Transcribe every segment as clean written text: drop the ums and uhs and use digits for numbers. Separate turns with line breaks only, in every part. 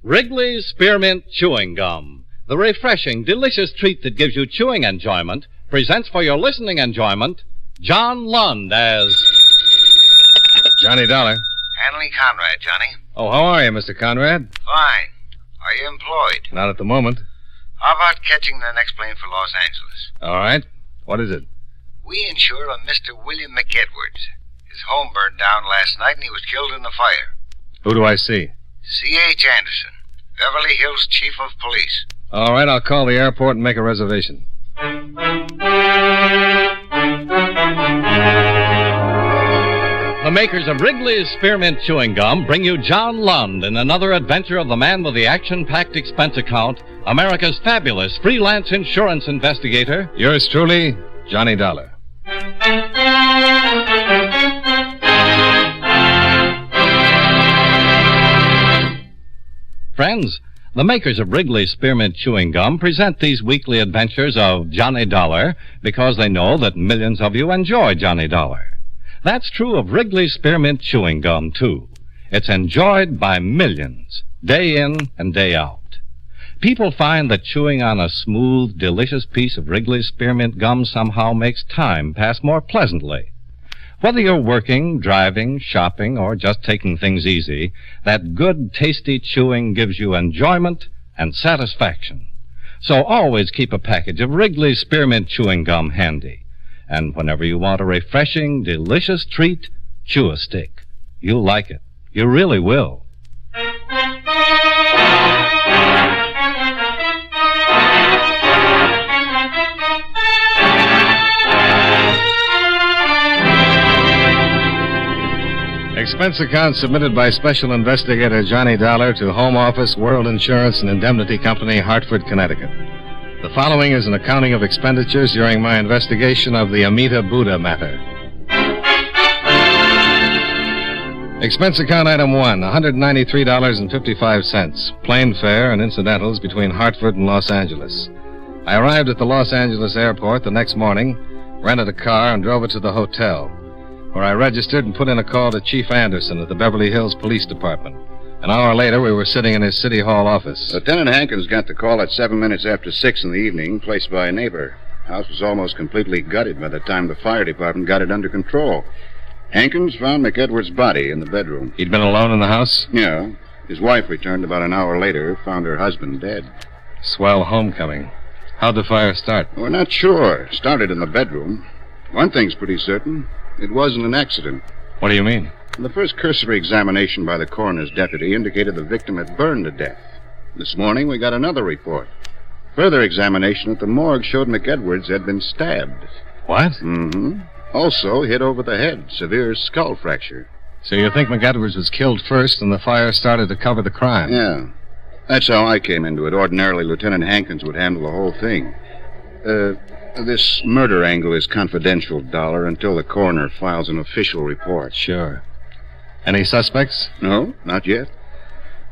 Wrigley's Spearmint Chewing Gum, the refreshing, delicious treat that gives you chewing enjoyment, presents for your listening enjoyment John Lund as
Johnny Dollar.
Hanley Conrad, Johnny.
Oh, how are you, Mr. Conrad?
Fine. Are you employed?
Not at the moment.
How about catching the next plane for Los Angeles?
All right. What is it?
We insure a Mr. William McEdwards. His home burned down last night and he was killed in the fire.
Who do I see?
C.H. Anderson, Beverly Hills Chief of Police.
All right, I'll call the airport and make a reservation.
the makers of Wrigley's Spearmint Chewing Gum bring you John Lund in another adventure of the man with the action-packed expense account, America's fabulous freelance insurance investigator.
Yours truly, Johnny Dollar.
Friends, the makers of Wrigley's Spearmint Chewing Gum present these weekly adventures of Johnny Dollar because they know that millions of you enjoy Johnny Dollar. That's true of Wrigley's Spearmint Chewing Gum, too. It's enjoyed by millions, day in and day out. People find that chewing on a smooth, delicious piece of Wrigley's Spearmint Gum somehow makes time pass more pleasantly. Whether you're working, driving, shopping, or just taking things easy, that good, tasty chewing gives you enjoyment and satisfaction. So always keep a package of Wrigley's Spearmint Chewing Gum handy. And whenever you want a refreshing, delicious treat, chew a stick. You'll like it. You really will.
Expense account submitted by Special Investigator Johnny Dollar to Home Office, World Insurance and Indemnity Company, Hartford, Connecticut. The following is an accounting of expenditures during my investigation of the Amita Buddha matter. Expense account item 1, $193.55, plane fare and incidentals between Hartford and Los Angeles. I arrived at the Los Angeles airport the next morning, rented a car, and drove it to the hotel, where I registered and put in a call to Chief Anderson at the Beverly Hills Police Department. An hour later, we were sitting in his City Hall office.
Lieutenant Hankins got the call at 7 minutes after 6 in the evening, placed by a neighbor. House was almost completely gutted by the time the fire department got it under control. Hankins found McEdwards' body in the bedroom.
He'd been alone in the house?
Yeah. His wife returned about an hour later, found her husband dead.
Swell homecoming. How'd the fire start?
We're not sure. Started in the bedroom. One thing's pretty certain. It wasn't an accident.
What do you mean?
The first cursory examination by the coroner's deputy indicated the victim had burned to death. This morning, we got another report. Further examination at the morgue showed McEdwards had been stabbed.
What?
Mm-hmm. Also hit over the head, severe skull fracture.
So you think McEdwards was killed first and the fire started to cover the crime?
Yeah. That's how I came into it. Ordinarily, Lieutenant Hankins would handle the whole thing. This murder angle is confidential, Dollar, until the coroner files an official report.
Sure. Any suspects?
No, not yet.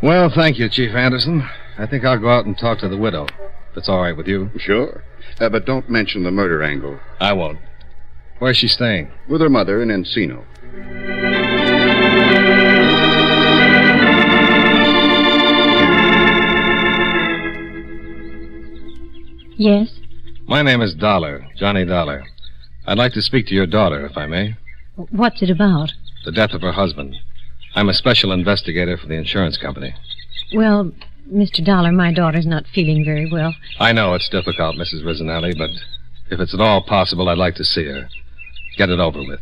Well, thank you, Chief Anderson. I think I'll go out and talk to the widow. If it's all right with you.
Sure. But don't mention the murder angle.
I won't. Where's she staying?
With her mother in Encino.
Yes?
My name is Dollar, Johnny Dollar. I'd like to speak to your daughter, if I may.
What's it about?
The death of her husband. I'm a special investigator for the insurance company.
Well, Mr. Dollar, my daughter's not feeling very well.
I know it's difficult, Mrs. Rizzanelli, but if it's at all possible, I'd like to see her. Get it over with.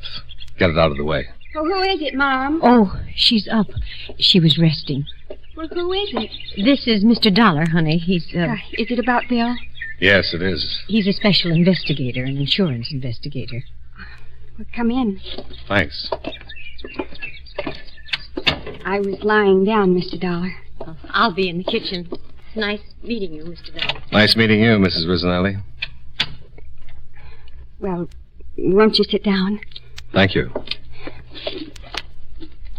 Get it out of the way.
Oh, who is it, Mom?
Oh, she's up. She was resting.
Well, who is it?
This is Mr. Dollar, honey. He's,
Is it about Bill?
Yes, it is.
He's a special investigator, an insurance investigator.
Well, come in.
Thanks.
I was lying down, Mr. Dollar.
Oh, I'll be in the kitchen. It's nice meeting you, Mr. Dollar.
Nice meeting you, Mrs. Rizzanelli.
Well, won't you sit down?
Thank you.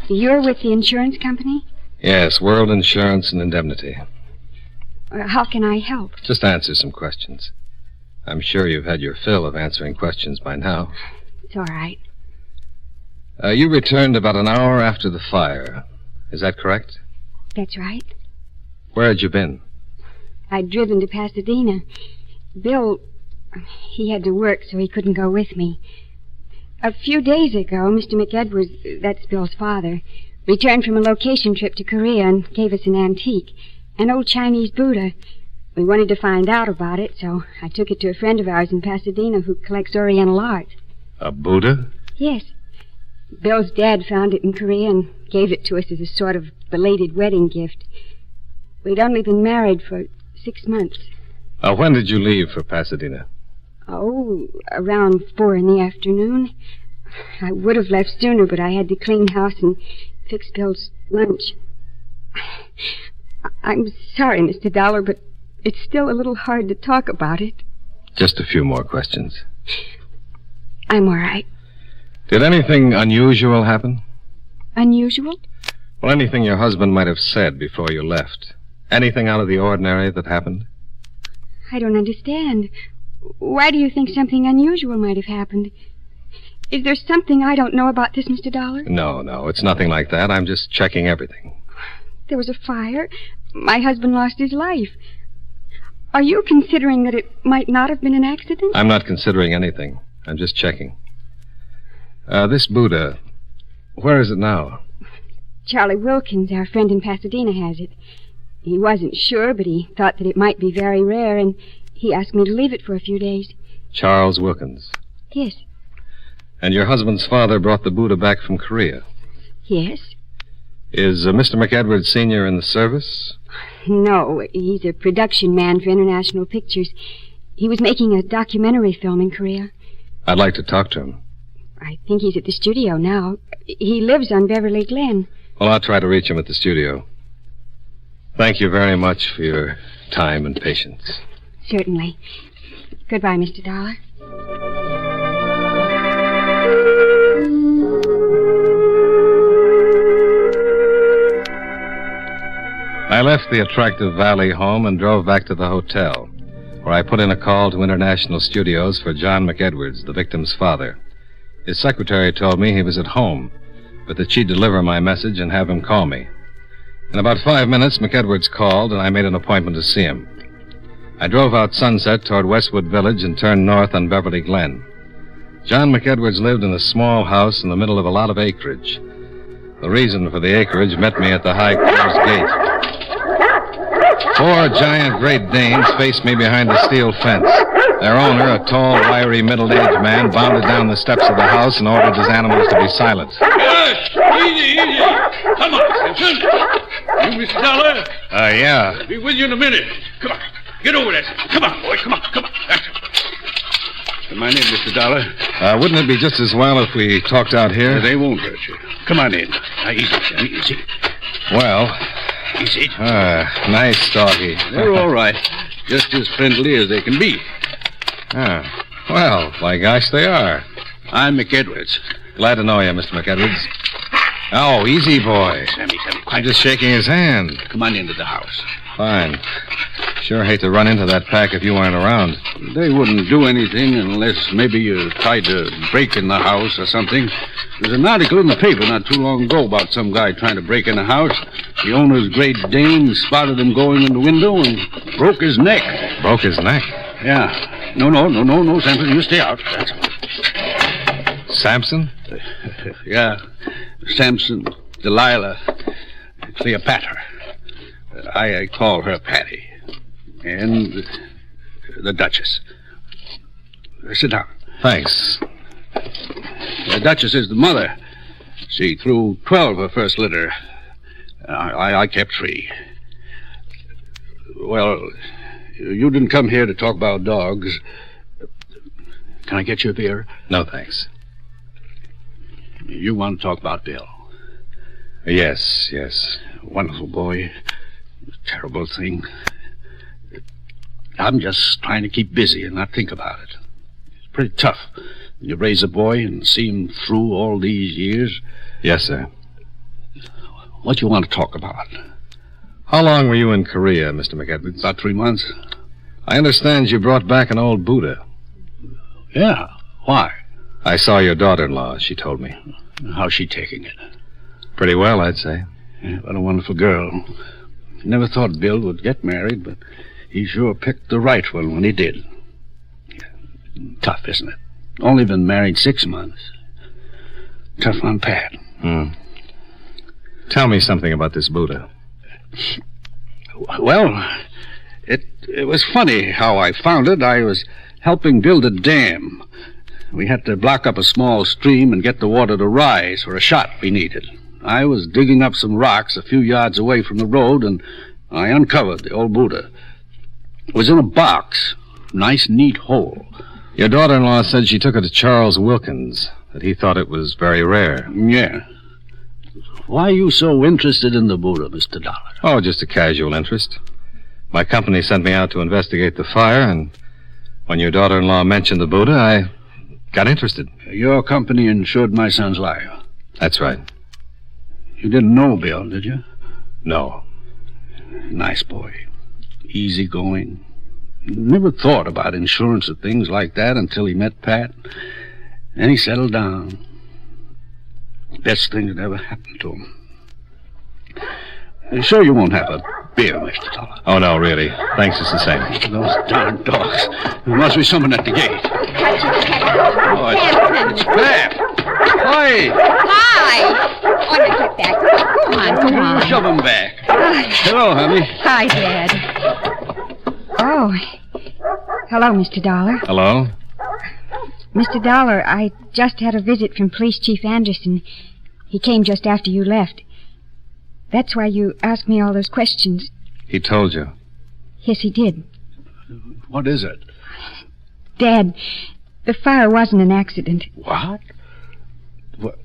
You're with the insurance company?
Yes, World Insurance and Indemnity.
How can I help?
Just answer some questions. I'm sure you've had your fill of answering questions by now.
It's all right.
You returned about an hour after the fire. Is that correct?
That's right.
Where had you been?
I'd driven to Pasadena. Bill, he had to work, so he couldn't go with me. A few days ago, Mr. McEdwards, that's Bill's father, returned from a location trip to Korea and gave us an antique, an old Chinese Buddha. We wanted to find out about it, so I took it to a friend of ours in Pasadena who collects Oriental art.
A Buddha?
Yes. Bill's dad found it in Korea and gave it to us as a sort of belated wedding gift. We'd only been married for 6 months.
When did you leave for Pasadena?
Oh, around 4 in the afternoon. I would have left sooner, but I had to clean house and fix Bill's lunch. I'm sorry, Mr. Dollar, but it's still a little hard to talk about it.
Just a few more questions.
I'm all right.
Did anything unusual happen?
Unusual?
Well, anything your husband might have said before you left. Anything out of the ordinary that happened?
I don't understand. Why do you think something unusual might have happened? Is there something I don't know about this, Mr. Dollar?
No, it's nothing like that. I'm just checking everything.
There was a fire. My husband lost his life. Are you considering that it might not have been an accident?
I'm not considering anything. I'm just checking. This Buddha, where is it now?
Charlie Wilkins, our friend in Pasadena, has it. He wasn't sure, but he thought that it might be very rare, and he asked me to leave it for a few days.
Charles Wilkins.
Yes.
And your husband's father brought the Buddha back from Korea?
Yes.
Is Mr. McEdwards Sr. in the service?
No, he's a production man for International Pictures. He was making a documentary film in Korea.
I'd like to talk to him.
I think he's at the studio now. He lives on Beverly Glen.
Well, I'll try to reach him at the studio. Thank you very much for your time and patience.
Certainly. Goodbye, Mr. Dollar.
I left the attractive Valley home and drove back to the hotel, where I put in a call to International Studios for John McEdwards, the victim's father. His secretary told me he was at home, but that she'd deliver my message and have him call me. In about 5 minutes, McEdwards called, and I made an appointment to see him. I drove out Sunset toward Westwood Village and turned north on Beverly Glen. John McEdwards lived in a small house in the middle of a lot of acreage. The reason for the acreage met me at the high closed gate. 4 giant Great Danes faced me behind the steel fence. Their owner, a tall, wiry, middle-aged man, bounded down the steps of the house and ordered his animals to be silent.
Yes, easy. Come on, Simpson. You, Mr. Dollar?
Yeah.
I'll be with you in a minute. Come on, get over there. Come on, boy, come on. That's it. My name, Mr. Dollar.
Wouldn't it be just as well if we talked out here?
They won't hurt you. Come on in. Now, easy.
Well...
Easy.
Nice doggy.
They're all right. Just as friendly as they can be.
Well, by gosh, they are.
I'm McEdwards.
Glad to know you, Mr. McEdwards. Oh, easy, boy.
Sammy,
I'm
quiet.
just shaking his hand.
Come on into the house.
Fine. Sure hate to run into that pack if you weren't around.
They wouldn't do anything unless maybe you tried to break in the house or something. There's an article in the paper not too long ago about some guy trying to break in a house. The owner's Great Dane spotted him going in the window and broke his neck.
Broke his neck?
Yeah. No, Samson, you stay out. That's all.
Samson?
Yeah. Samson, Delilah, Cleopatra. I call her Patty. And the Duchess. Sit down.
Thanks.
The Duchess is the mother. She threw 12 her first litter. I kept 3. Well, you didn't come here to talk about dogs. Can I get you a beer?
No, thanks.
You want to talk about Bill?
Yes.
Wonderful boy. Terrible thing. I'm just trying to keep busy and not think about it. It's pretty tough. You raise a boy and see him through all these years.
Yes, sir.
What do you want to talk about?
How long were you in Korea, Mr. McEdwards?
About 3 months.
I understand you brought back an old Buddha.
Yeah. Why?
I saw your daughter-in-law, she told me.
How's she taking it?
Pretty well, I'd say.
Yeah, what a wonderful girl. Never thought Bill would get married, but he sure picked the right one when he did. Tough, isn't it? Only been married 6 months. Tough on Pat.
Tell me something about this Buddha.
Well, it was funny how I found it. I was helping build a dam. We had to block up a small stream and get the water to rise for a shot we needed. I was digging up some rocks a few yards away from the road, and I uncovered the old Buddha. It was in a box. Nice, neat hole.
Your daughter-in-law said she took it to Charles Wilkins, that he thought it was very rare.
Yeah. Why are you so interested in the Buddha, Mr. Dollar?
Oh, just a casual interest. My company sent me out to investigate the fire, and when your daughter-in-law mentioned the Buddha, I got interested.
Your company insured my son's life.
That's right.
You didn't know Bill, did you?
No.
Nice boy. Easygoing. Never thought about insurance or things like that until he met Pat. Then he settled down. Best thing that ever happened to him. Sure you won't have a beer, Mr. Dollar?
Oh, no, really. Thanks, it's the same.
Those darn dogs. There must be someone at the gate. Oh, it's Pat. Hi.
Hi! Oh, now get back. Go on, go on.
Shove him back. Hello, honey.
Hi, Dad. Oh. Hello, Mr. Dollar.
Hello?
Mr. Dollar, I just had a visit from Police Chief Anderson. He came just after you left. That's why you asked me all those questions.
He told you.
Yes, he did.
What is it?
Dad, the fire wasn't an accident.
What? Well,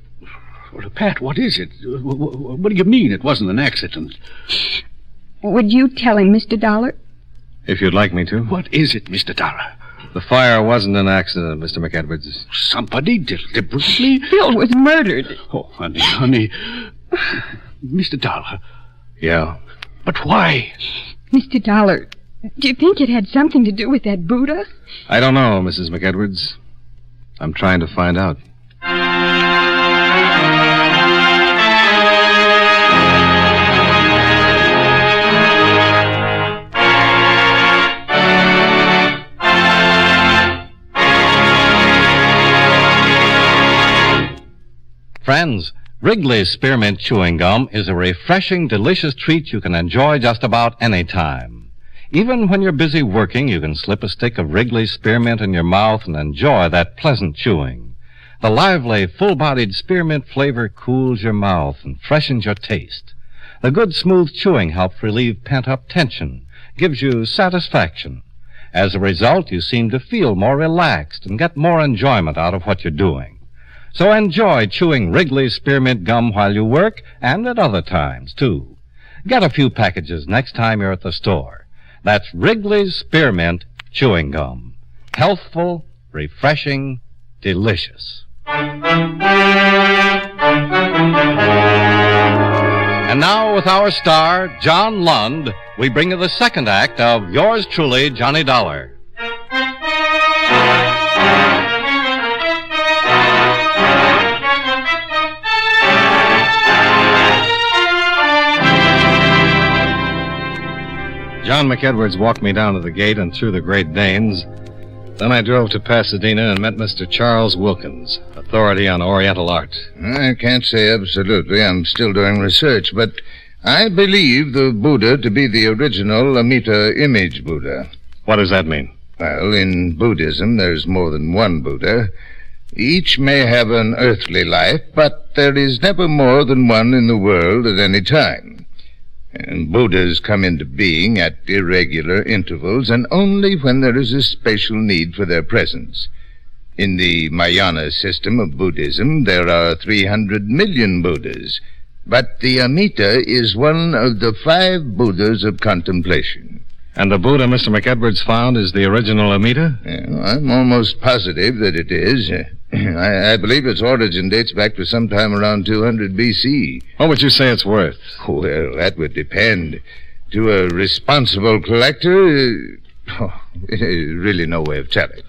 Pat, what is it? What do you mean it wasn't an accident?
Would you tell him, Mr. Dollar?
If you'd like me to.
What is it, Mr. Dollar?
The fire wasn't an accident, Mr. McEdwards.
Somebody deliberately...
Bill was murdered.
Oh, honey. Mr. Dollar.
Yeah.
But why?
Mr. Dollar, do you think it had something to do with that Buddha?
I don't know, Mrs. McEdwards. I'm trying to find out.
Friends, Wrigley's Spearmint Chewing Gum is a refreshing, delicious treat you can enjoy just about any time. Even when you're busy working, you can slip a stick of Wrigley's Spearmint in your mouth and enjoy that pleasant chewing. The lively, full-bodied spearmint flavor cools your mouth and freshens your taste. The good, smooth chewing helps relieve pent-up tension, gives you satisfaction. As a result, you seem to feel more relaxed and get more enjoyment out of what you're doing. So enjoy chewing Wrigley's Spearmint Gum while you work and at other times, too. Get a few packages next time you're at the store. That's Wrigley's Spearmint Chewing Gum. Healthful, refreshing, delicious. And now, with our star, John Lund, we bring you the second act of Yours Truly, Johnny Dollar.
John McEdwards walked me down to the gate and through the Great Danes. Then I drove to Pasadena and met Mr. Charles Wilkins, authority on Oriental art.
I can't say absolutely. I'm still doing research, but I believe the Buddha to be the original Amita image Buddha.
What does that mean?
Well, in Buddhism, there's more than one Buddha. Each may have an earthly life, but there is never more than one in the world at any time. And Buddhas come into being at irregular intervals, and only when there is a special need for their presence. In the Mahayana system of Buddhism, there are 300 million Buddhas, but the Amita is one of the 5 Buddhas of contemplation.
And the Buddha Mr. McEdwards found is the original Amita?
I'm almost positive that it is. I believe its origin dates back to sometime around 200 B.C.
What would you say it's worth?
Well, that would depend. To a responsible collector, there's really no way of telling.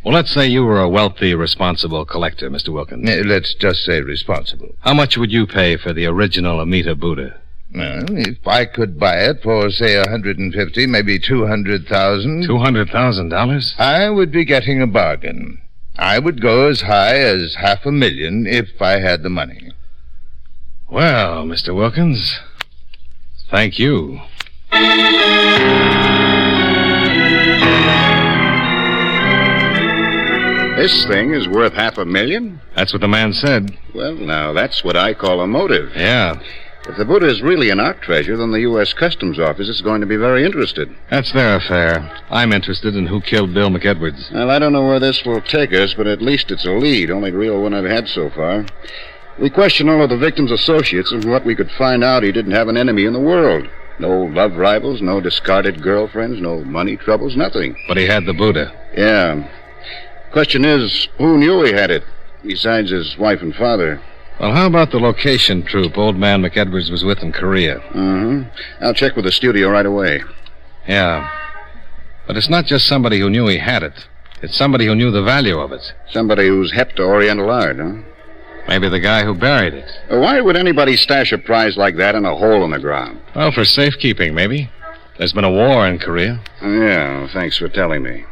Well, let's say you were a wealthy, responsible collector, Mr. Wilkins.
Let's just say responsible.
How much would you pay for the original Amita Buddha?
Well, if I could buy it for, say, 150, maybe 200,000...
$200,000?
I would be getting a bargain. I would go as high as $500,000 if I had the money.
Well, Mr. Wilkins, thank you.
This thing is worth $500,000?
That's what the man said.
Well, now, that's what I call a motive.
Yeah.
If the Buddha is really an art treasure, then the U.S. Customs Office is going to be very interested.
That's their affair. I'm interested in who killed Bill McEdwards.
Well, I don't know where this will take us, but at least it's a lead, only the real one I've had so far. We questioned all of the victim's associates, and what we could find out, he didn't have an enemy in the world. No love rivals, no discarded girlfriends, no money troubles, nothing.
But he had the Buddha.
Yeah. Question is, who knew he had it, besides his wife and father?
Well, how about the location troupe old man McEdwards was with in Korea?
I'll check with the studio right away.
Yeah. But it's not just somebody who knew he had it. It's somebody who knew the value of it.
Somebody who's hep to Oriental art, huh?
Maybe the guy who buried it.
Why would anybody stash a prize like that in a hole in the ground?
Well, for safekeeping, maybe. There's been a war in Korea.
Yeah, thanks for telling me.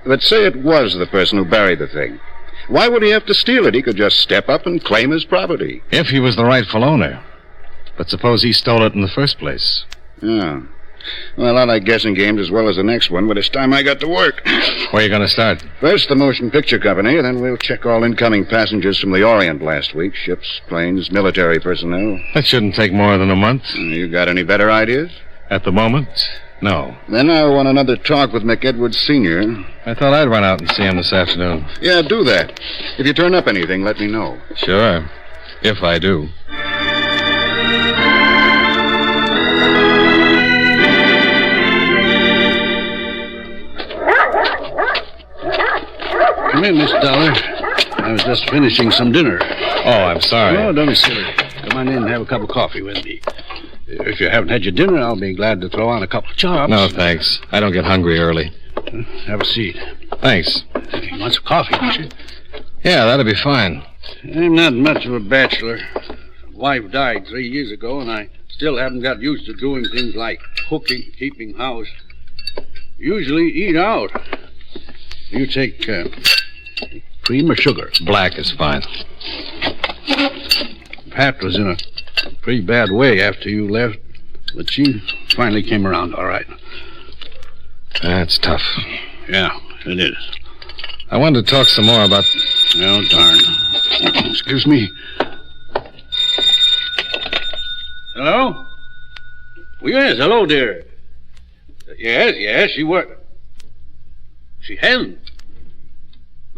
But say it was the person who buried the thing. Why would he have to steal it? He could just step up and claim his property.
If he was the rightful owner. But suppose he stole it in the first place.
Yeah. Well, I like guessing games as well as the next one, but it's time I got to work.
Where are you going to start?
First, the motion picture company, then we'll check all incoming passengers from the Orient last week. Ships, planes, military personnel.
That shouldn't take more than a month.
You got any better ideas?
At the moment, no.
Then I want another talk with McEdwards Sr.
I thought I'd run out and see him this afternoon.
Yeah, do that. If you turn up anything, let me know.
Sure. If I do.
Come in, Miss Dollar. I was just finishing some dinner.
Oh, I'm sorry.
Oh, don't be silly. Come on in and have a cup of coffee with me. If you haven't had your dinner, I'll be glad to throw on a couple of chops.
No, thanks. I don't get hungry early.
Have a seat.
Thanks.
You want some coffee, don't you?
Yeah, that'll be fine.
I'm not much of a bachelor. Wife died 3 years ago, and I still haven't got used to doing things like cooking, keeping house. Usually eat out. You take cream or sugar?
Black is fine.
Pat was in a pretty bad way after you left, but she finally came around all right.
That's tough.
Yeah, it is.
I wanted to talk some more about...
Oh, darn. Excuse me. Hello? Well, yes, hello, dear. Yes, she worked. She hasn't.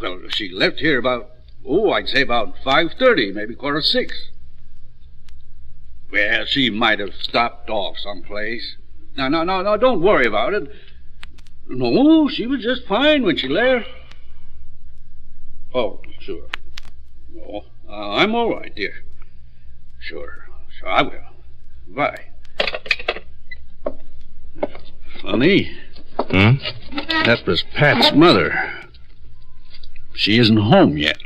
Well, she left here about, I'd say about 5:30, maybe 5:45. Well, she might have stopped off someplace. No, don't worry about it. No, she was just fine when she left. Oh, sure. No, I'm all right, dear. Sure, I will. Bye. Funny. That was Pat's mother. She isn't home yet.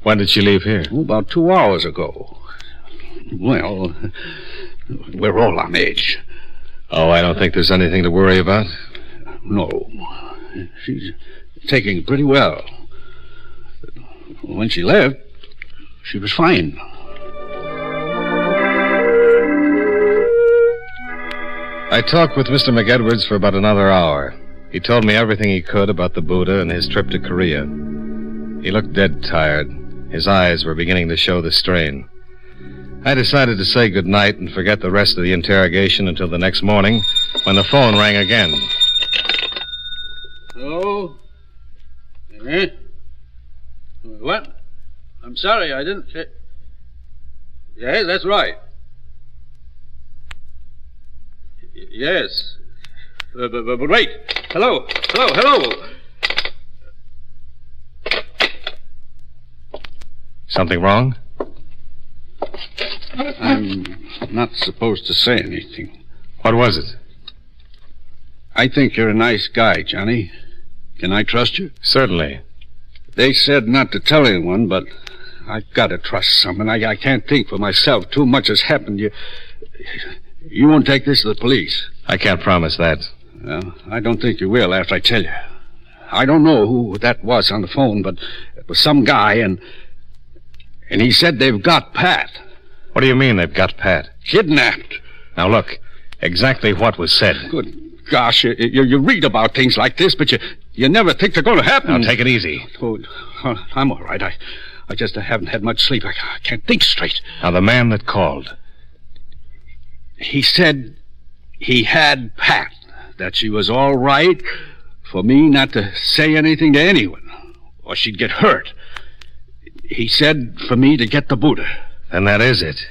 When did she leave here?
About 2 hours ago. Well, we're all on edge.
Oh, I don't think there's anything to worry about.
No. She's taking it pretty well. When she left, she was fine.
I talked with Mr. McEdwards for about another hour. He told me everything he could about the Buddha and his trip to Korea. He looked dead tired. His eyes were beginning to show the strain. I decided to say goodnight and forget the rest of the interrogation until the next morning when the phone rang again.
Hello? Eh? What? I'm sorry, I didn't... Yeah, that's right. Yes. But wait. Hello.
Something wrong?
I'm not supposed to say anything.
What was it?
I think you're a nice guy, Johnny. Can I trust you?
Certainly.
They said not to tell anyone, but I've got to trust someone. I can't think for myself. Too much has happened. You won't take this to the police?
I can't promise that.
Well, I don't think you will after I tell you. I don't know who that was on the phone, but it was some guy, and he said they've got Pat.
What do you mean they've got Pat?
Kidnapped.
Now, look, exactly what was said.
Good gosh, you read about things like this, but you never think they're going to happen.
Now, take it easy.
Oh, I'm all right. I just haven't had much sleep. I can't think straight.
Now, the man that called.
He said he had Pat, that she was all right for me not to say anything to anyone, or she'd get hurt. He said for me to get the Buddha.
And that is it.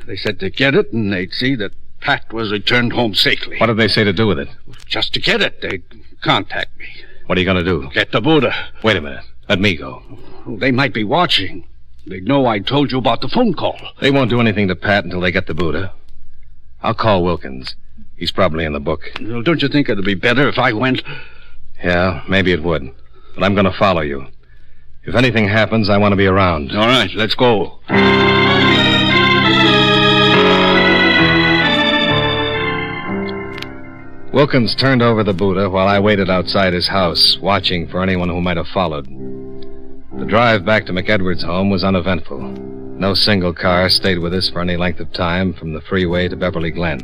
They said to get it, and they'd see that Pat was returned home safely.
What did they say to do with it?
Just to get it. They'd contact me.
What are you going to do?
Get the Buddha.
Wait a minute. Let me go.
Well, they might be watching. They'd know I told you about the phone call.
They won't do anything to Pat until they get the Buddha. I'll call Wilkins. He's probably in the book.
Well, don't you think it'd be better if I went?
Yeah, maybe it would. But I'm going to follow you. If anything happens, I want to be around.
All right, let's go.
Wilkins turned over the Buddha while I waited outside his house, watching for anyone who might have followed. The drive back to McEdwards' home was uneventful. No single car stayed with us for any length of time from the freeway to Beverly Glen.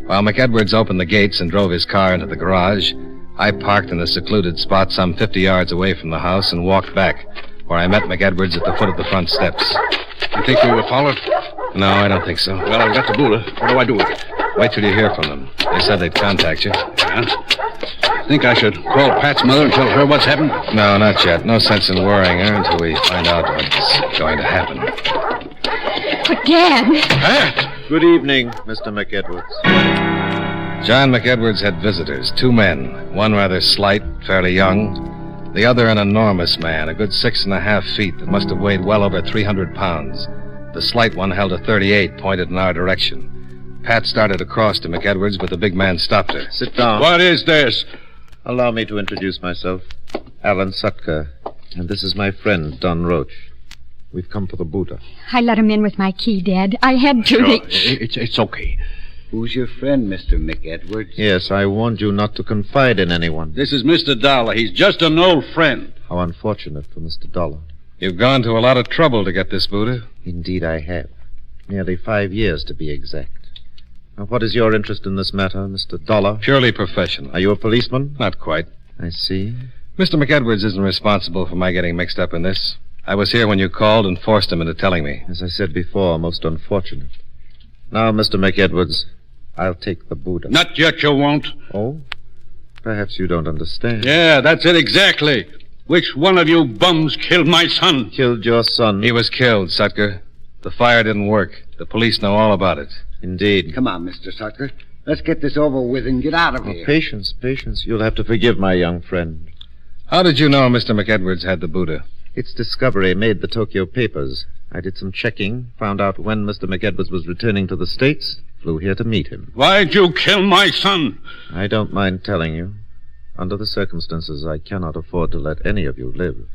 While McEdwards opened the gates and drove his car into the garage, I parked in a secluded spot some 50 yards away from the house and walked back, where I met McEdwards at the foot of the front steps.
You think we were followed?
No, I don't think so.
Well, I've got the Buddha. What do I do with it?
Wait till you hear from them. They said they'd contact you.
Yeah? Think I should call Pat's mother and tell her what's happened?
No, not yet. No sense in worrying her until we find out what's going to happen.
But, Dad...
Pat!
Good evening, Mr. McEdwards.
John McEdwards had visitors, 2 men. One rather slight, fairly young. The other an enormous man, a good 6.5 feet that must have weighed well over 300 pounds. The slight one held a .38 pointed in our direction. Pat started across to McEdwards, but the big man stopped her.
Sit down.
What is this?
Allow me to introduce myself. Alan Sutka. And this is my friend, Don Roach. We've come for the Buddha.
I let him in with my key, Dad. I had to.
Sure. It's okay.
Who's your friend, Mr. McEdwards?
Yes, I warned you not to confide in anyone.
This is Mr. Dollar. He's just an old friend.
How unfortunate for Mr. Dollar.
You've gone to a lot of trouble to get this Buddha.
Indeed I have. Nearly 5 years, to be exact. Now, what is your interest in this matter, Mr. Dollar?
Purely professional.
Are you a policeman?
Not quite.
I see.
Mr. McEdwards isn't responsible for my getting mixed up in this. I was here when you called and forced him into telling me.
As I said before, most unfortunate. Now, Mr. McEdwards, I'll take the Buddha.
Not yet, you won't.
Oh? Perhaps you don't understand.
Yeah, that's it exactly. Which one of you bums killed my son?
Killed your son.
He was killed, Sutker. The fire didn't work. The police know all about it.
Indeed.
Come on, Mr. Sucker. Let's get this over with and get out of
Oh,
here.
patience, patience. You'll have to forgive my young friend.
How did you know Mr. McEdwards had the Buddha?
Its discovery made the Tokyo papers. I did some checking, found out when Mr. McEdwards was returning to the States, flew here to meet him.
Why'd you kill my son?
I don't mind telling you. Under the circumstances, I cannot afford to let any of you live.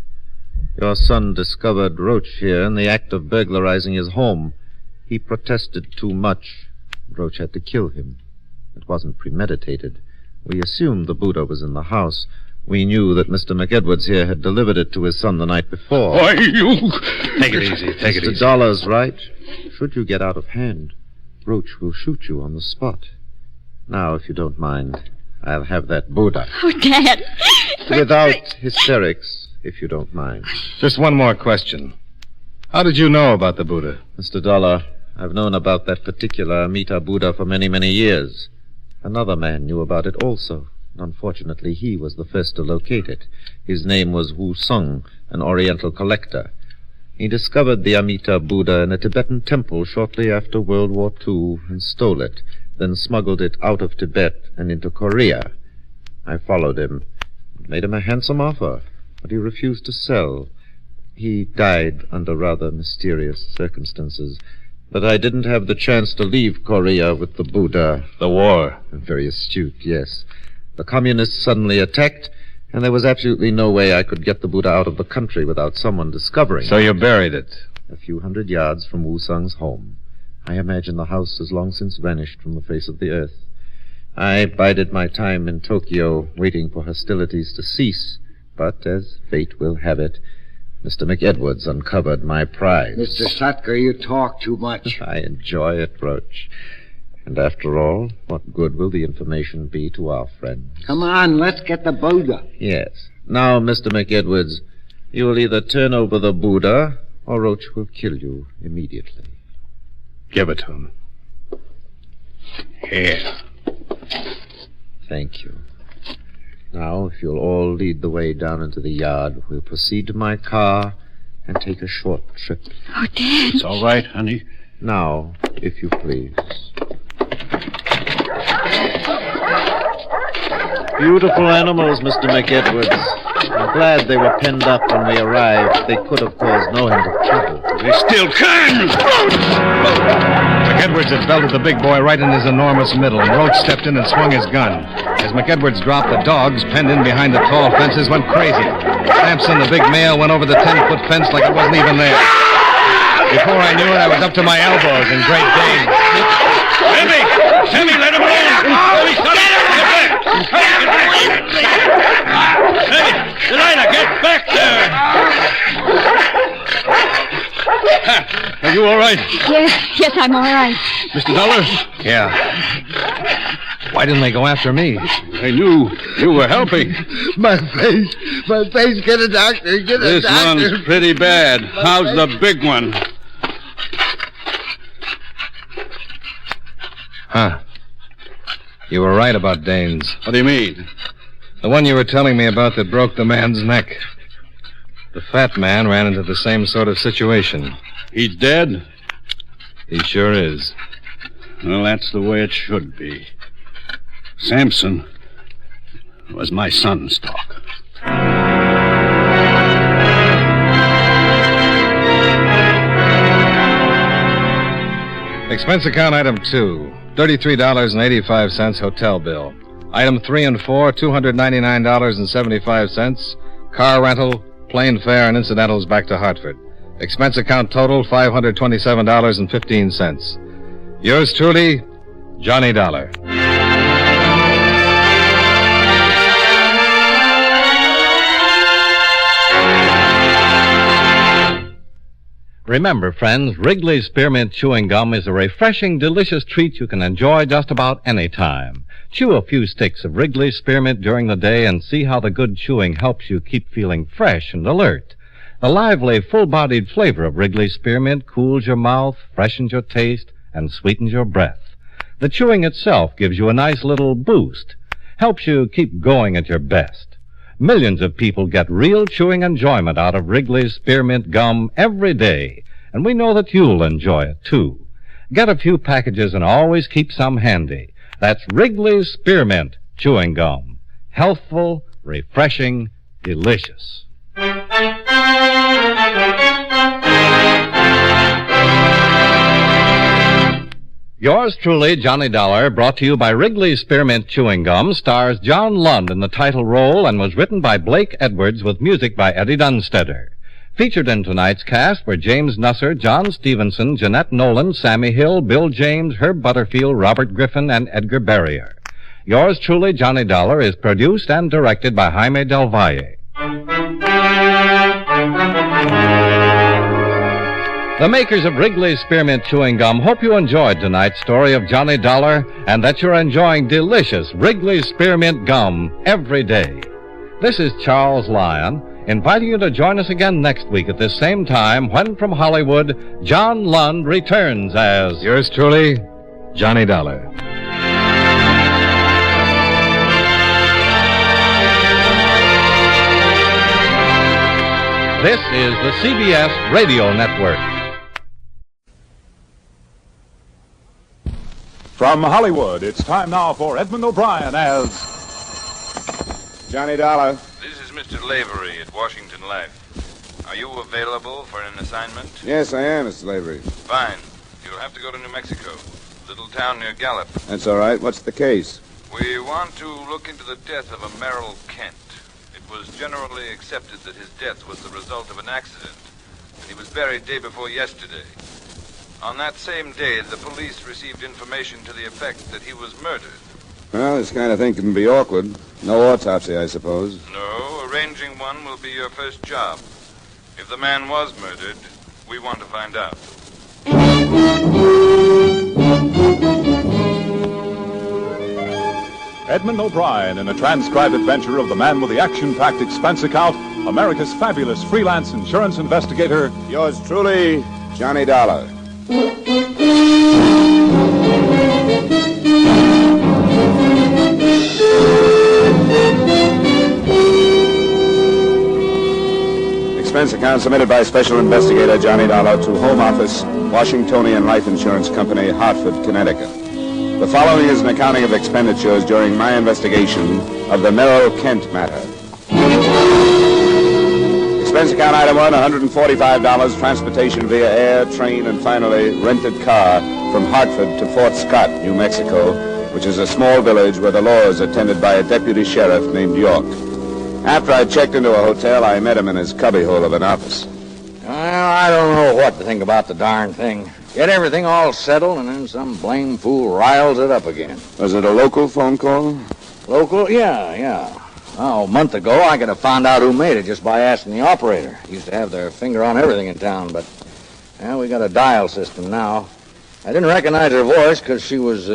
Your son discovered Roach here in the act of burglarizing his home. He protested too much. Roach had to kill him. It wasn't premeditated. We assumed the Buddha was in the house. We knew that Mr. McEdwards here had delivered it to his son the night before.
Why, you...
Take it easy, take it
Mr.
easy.
Dollar's right. Should you get out of hand, Roach will shoot you on the spot. Now, if you don't mind, I'll have that Buddha.
Oh, Dad.
Without hysterics, if you don't mind.
Just one more question. How did you know about the Buddha?
Mr. Dollar, I've known about that particular Amita Buddha for many, many years. Another man knew about it also. Unfortunately, he was the first to locate it. His name was Wu Sung, an Oriental collector. He discovered the Amita Buddha in a Tibetan temple shortly after World War II and stole it, then smuggled it out of Tibet and into Korea. I followed him, made him a handsome offer, but he refused to sell. He died under rather mysterious circumstances, but I didn't have the chance to leave Korea with the Buddha.
The war.
Very astute, yes. The communists suddenly attacked, and there was absolutely no way I could get the Buddha out of the country without someone discovering
So
it.
you buried it.
A few hundred yards from Wu Sung's home. I imagine the house has long since vanished from the face of the earth. I bided my time in Tokyo, waiting for hostilities to cease, but as fate will have it, Mr. McEdwards uncovered my prize.
Mr. Sutka, you talk too much.
I enjoy it, Roach. And after all, what good will the information be to our friends?
Come on, let's get the Buddha.
Yes. Now, Mr. McEdwards, you will either turn over the Buddha, or Roach will kill you immediately.
Give it to him. Here.
Thank you. Now, if you'll all lead the way down into the yard, we'll proceed to my car and take a short trip.
Oh, Dad.
It's all right, honey.
Now, if you please. Beautiful animals, Mr. McEdwards. I'm glad they were penned up when we arrived. They could have caused no end of trouble.
They still can!
McEdwards had belted the big boy right in his enormous middle, and Roach stepped in and swung his gun. As McEdwards dropped, the dogs, penned in behind the tall fences, went crazy. Sampson, the big male, went over the 10-foot fence like it wasn't even there. Before I knew it, I was up to my elbows in Great Dane.
Sammy, let him alone! Get him! Sammy, Delilah, get back there! Are you all right?
Yes, I'm all right.
Mr. Dollar?
Yeah. Why didn't they go after me?
I knew you were helping.
My face, get a doctor, get a
This
doctor.
one's pretty bad. How's the big one?
Huh. You were right about Danes.
What do you mean?
The one you were telling me about that broke the man's neck. The fat man ran into the same sort of situation.
He's dead?
He sure is.
Well, that's the way it should be. Samson was my son's talk.
Expense account item 2, $33.85 hotel bill. Item 3 and 4, $299.75. Car rental, plane fare, and incidentals back to Hartford. Expense account total, $527.15. Yours truly, Johnny Dollar.
Remember, friends, Wrigley's Spearmint Chewing Gum is a refreshing, delicious treat you can enjoy just about any time. Chew a few sticks of Wrigley's Spearmint during the day and see how the good chewing helps you keep feeling fresh and alert. The lively, full-bodied flavor of Wrigley's Spearmint cools your mouth, freshens your taste, and sweetens your breath. The chewing itself gives you a nice little boost, helps you keep going at your best. Millions of people get real chewing enjoyment out of Wrigley's Spearmint Gum every day, and we know that you'll enjoy it, too. Get a few packages and always keep some handy. That's Wrigley's Spearmint Chewing Gum. Healthful, refreshing, delicious. Yours truly, Johnny Dollar, brought to you by Wrigley's Spearmint Chewing Gum, stars John Lund in the title role and was written by Blake Edwards with music by Eddie Dunstetter. Featured in tonight's cast were James Nusser, John Stevenson, Jeanette Nolan, Sammy Hill, Bill James, Herb Butterfield, Robert Griffin, and Edgar Barrier. Yours truly, Johnny Dollar, is produced and directed by Jaime Del Valle. The makers of Wrigley's Spearmint Chewing Gum hope you enjoyed tonight's story of Johnny Dollar and that you're enjoying delicious Wrigley's Spearmint Gum every day. This is Charles Lyon, inviting you to join us again next week at this same time when from Hollywood, John Lund returns as...
Yours truly, Johnny Dollar.
This is the CBS Radio Network.
From Hollywood, it's time now for Edmund O'Brien as Johnny Dollar.
This is Mr. Lavery at Washington Life. Are you available for an assignment?
Yes, I am, Mr. Lavery.
Fine. You'll have to go to New Mexico, little town near Gallup.
That's all right. What's the case?
We want to look into the death of a Merrill Kent. It was generally accepted that his death was the result of an accident, and he was buried day before yesterday. On that same day, the police received information to the effect that he was murdered.
Well, this kind of thing can be awkward. No autopsy, I suppose.
No, arranging one will be your first job. If the man was murdered, we want to find out.
Edmund O'Brien in a transcribed adventure of the man with the action-packed expense account, America's fabulous freelance insurance investigator.
Yours truly, Johnny Dollar. Expense account submitted by Special Investigator Johnny Dollar to Home Office, Washingtonian Life Insurance Company, Hartford, Connecticut. The following is an accounting of expenditures during my investigation of the Merrill Kent matter. Expense account item 1, $145, transportation via air, train, and finally rented car from Hartford to Fort Scott, New Mexico, which is a small village where the law is attended by a deputy sheriff named York. After I checked into a hotel, I met him in his cubbyhole of an office.
Well, I don't know what to think about the darn thing. Get everything all settled, and then some blame fool riles it up again.
Was it a local phone call?
Local? Yeah. Oh, a month ago, I could have found out who made it just by asking the operator. Used to have their finger on everything in town, but we got a dial system now. I didn't recognize her voice because she was,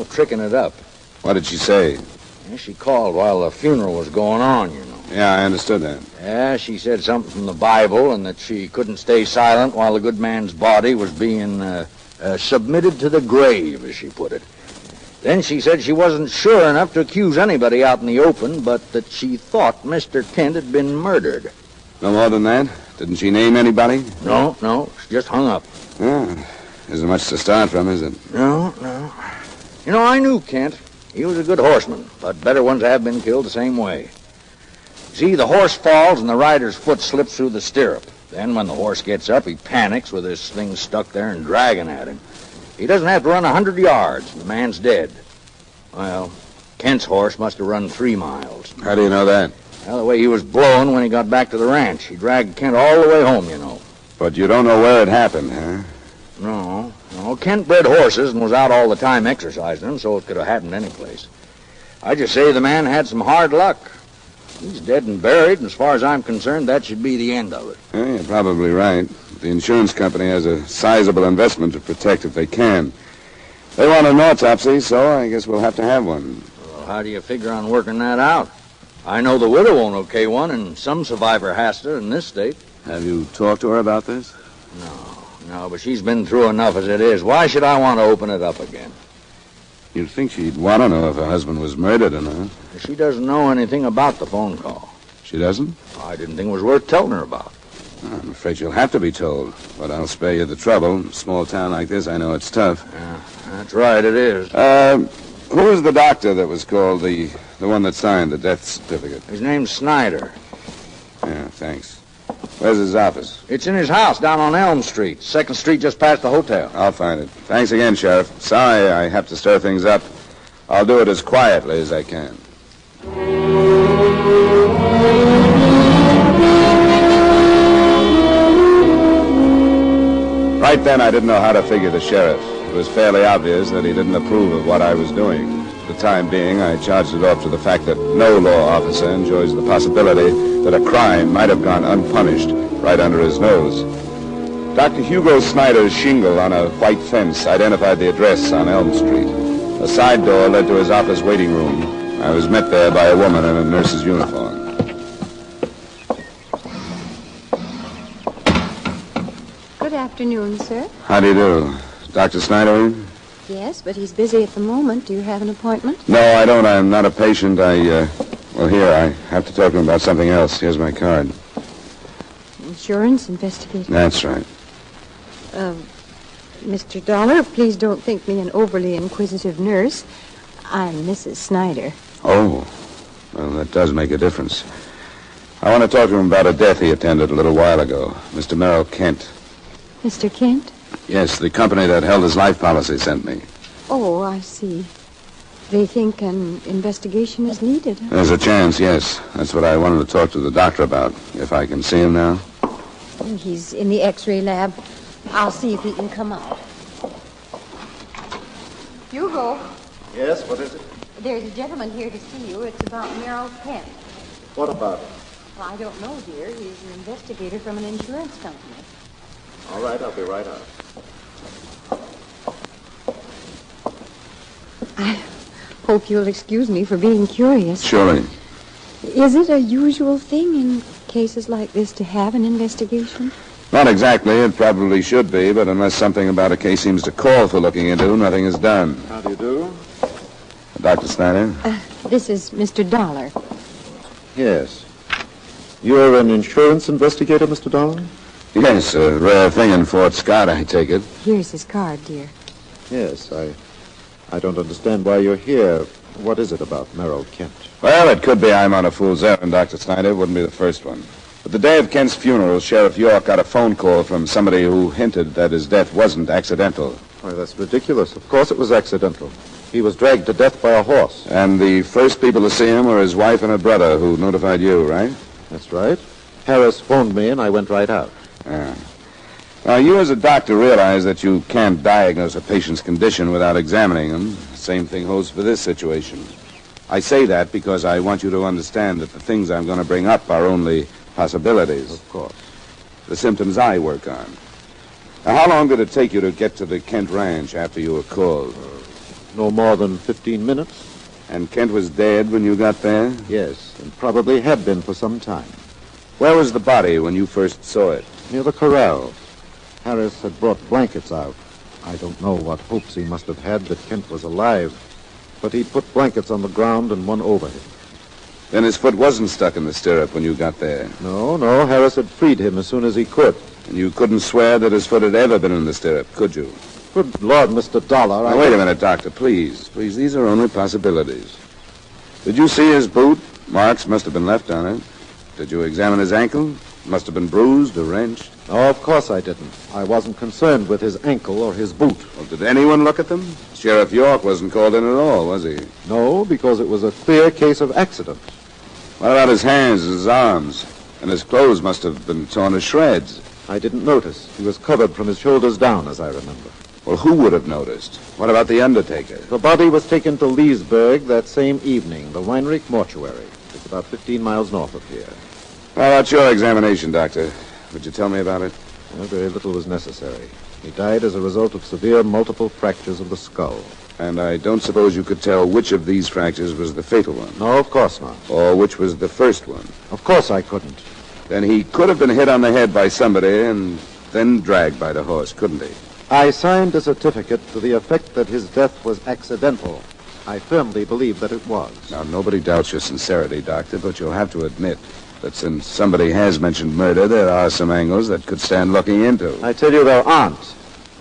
tricking it up.
What did she say?
She called while the funeral was going on, you know.
Yeah, I understood that.
Yeah, she said something from the Bible and that she couldn't stay silent while the good man's body was being submitted to the grave, as she put it. Then she said she wasn't sure enough to accuse anybody out in the open, but that she thought Mr. Kent had been murdered.
No more than that? Didn't she name anybody?
No, she just hung up.
Yeah, isn't much to start from, is it?
No. You know, I knew Kent. He was a good horseman, but better ones have been killed the same way. See, the horse falls and the rider's foot slips through the stirrup. Then when the horse gets up, he panics with his thing stuck there and dragging at him. He doesn't have to run 100 yards, and the man's dead. Well, Kent's horse must have run 3 miles.
How do you know that?
Well, the way he was blowing when he got back to the ranch. He dragged Kent all the way home, you know.
But you don't know where it happened, huh?
No. Kent bred horses and was out all the time exercising them, so it could have happened any place. I just say the man had some hard luck. He's dead and buried, and as far as I'm concerned, that should be the end of it.
Yeah, you're probably right. The insurance company has a sizable investment to protect if they can. They want an autopsy, so I guess we'll have to have one.
Well, how do you figure on working that out? I know the widow won't okay one, and some survivor has to in this state.
Have you talked to her about this?
No, but she's been through enough as it is. Why should I want to open it up again?
You'd think she'd want to know if her husband was murdered or not.
She doesn't know anything about the phone call.
She doesn't?
I didn't think it was worth telling her about.
I'm afraid you'll have to be told, but I'll spare you the trouble. In a small town like this, I know it's tough.
Yeah, that's right, it is.
Who was the doctor that was called, the one that signed the death certificate?
His name's Snyder.
Yeah, thanks. Where's his office?
It's in his house down on Elm Street. 2nd Street just past the hotel.
I'll find it. Thanks again, Sheriff. Sorry I have to stir things up. I'll do it as quietly as I can. Right then, I didn't know how to figure the sheriff. It was fairly obvious that he didn't approve of what I was doing. For the time being, I charged it off to the fact that no law officer enjoys the possibility that a crime might have gone unpunished right under his nose. Dr. Hugo Snyder's shingle on a white fence identified the address on Elm Street. A side door led to his office waiting room. I was met there by a woman in a nurse's uniform.
Good afternoon, sir.
How do you do? Dr. Snyder in?
Yes, but he's busy at the moment. Do you have an appointment?
No, I don't. I'm not a patient. Here, I have to talk to him about something else. Here's my card.
Insurance investigator.
That's right.
Mr. Dollar, please don't think me an overly inquisitive nurse. I'm Mrs. Snyder.
Oh, well, that does make a difference. I want to talk to him about a death he attended a little while ago. Mr. Merrill Kent.
Mr. Kent?
Yes, the company that held his life policy sent me.
Oh, I see. They think an investigation is needed.
There's a chance, yes. That's what I wanted to talk to the doctor about. If I can see him now.
He's in the X-ray lab. I'll see if he can come out. Hugo,
Yes, what is it?
there's a gentleman here to see you. It's about Merrill Kent.
What about it?
Well, I don't know, dear. He's an investigator from an insurance company.
All right, I'll be right out.
I hope you'll excuse me for being curious.
Surely.
Is it a usual thing in cases like this to have an investigation?
Not exactly. It probably should be, but unless something about a case seems to call for looking into, nothing is done.
How do you do?
Dr. Snyder?
This is Mr. Dollar.
Yes. You're an insurance investigator, Mr. Dollar?
Yes, a rare thing in Fort Scott, I take it.
Here's his card, dear.
Yes, I don't understand why you're here. What is it about Merrill Kent?
Well, it could be I'm on a fool's errand, Dr. Snyder. It wouldn't be the first one. But the day of Kent's funeral, Sheriff York got a phone call from somebody who hinted that his death wasn't accidental.
Why, that's ridiculous. Of course it was accidental. He was dragged to death by a horse.
And the first people to see him were his wife and her brother, who notified you, right?
That's right. Harris phoned me, and I went right out.
Yeah. Now, you as a doctor realize that you can't diagnose a patient's condition without examining them. The same thing holds for this situation. I say that because I want you to understand that the things I'm going to bring up are only possibilities.
Of course.
The symptoms I work on. Now, how long did it take you to get to the Kent Ranch after you were called?
No more than 15 minutes.
And Kent was dead when you got there?
Yes, and probably had been for some time.
Where was the body when you first saw it?
Near the corral. Harris had brought blankets out. I don't know what hopes he must have had that Kent was alive, but he put blankets on the ground and one over him.
Then his foot wasn't stuck in the stirrup when you got there?
No, Harris had freed him as soon as he could.
And you couldn't swear that his foot had ever been in the stirrup, could you?
Good Lord, Mr. Dollar,
Now, wait a minute, Doctor, please. Please, these are only possibilities. Did you see his boot? Marks must have been left on it. Did you examine his ankle? Must have been bruised or wrenched.
No, of course I didn't. I wasn't concerned with his ankle or his boot.
Well, did anyone look at them? Sheriff York wasn't called in at all, was he?
No, because it was a clear case of accident.
What about his hands, his arms? And his clothes must have been torn to shreds.
I didn't notice. He was covered from his shoulders down, as I remember.
Well, who would have noticed? What about the undertaker?
The body was taken to Leesburg that same evening, the Weinrich mortuary. It's about 15 miles north of here.
How about your examination, Doctor? Would you tell me about it?
Well, very little was necessary. He died as a result of severe multiple fractures of the skull.
And I don't suppose you could tell which of these fractures was the fatal one?
No, of course not.
Or which was the first one?
Of course I couldn't.
Then he could have been hit on the head by somebody and then dragged by the horse, couldn't he?
I signed a certificate to the effect that his death was accidental. I firmly believe that it was.
Now, nobody doubts your sincerity, Doctor, but you'll have to admit that since somebody has mentioned murder, there are some angles that could stand looking into.
I tell you there aren't.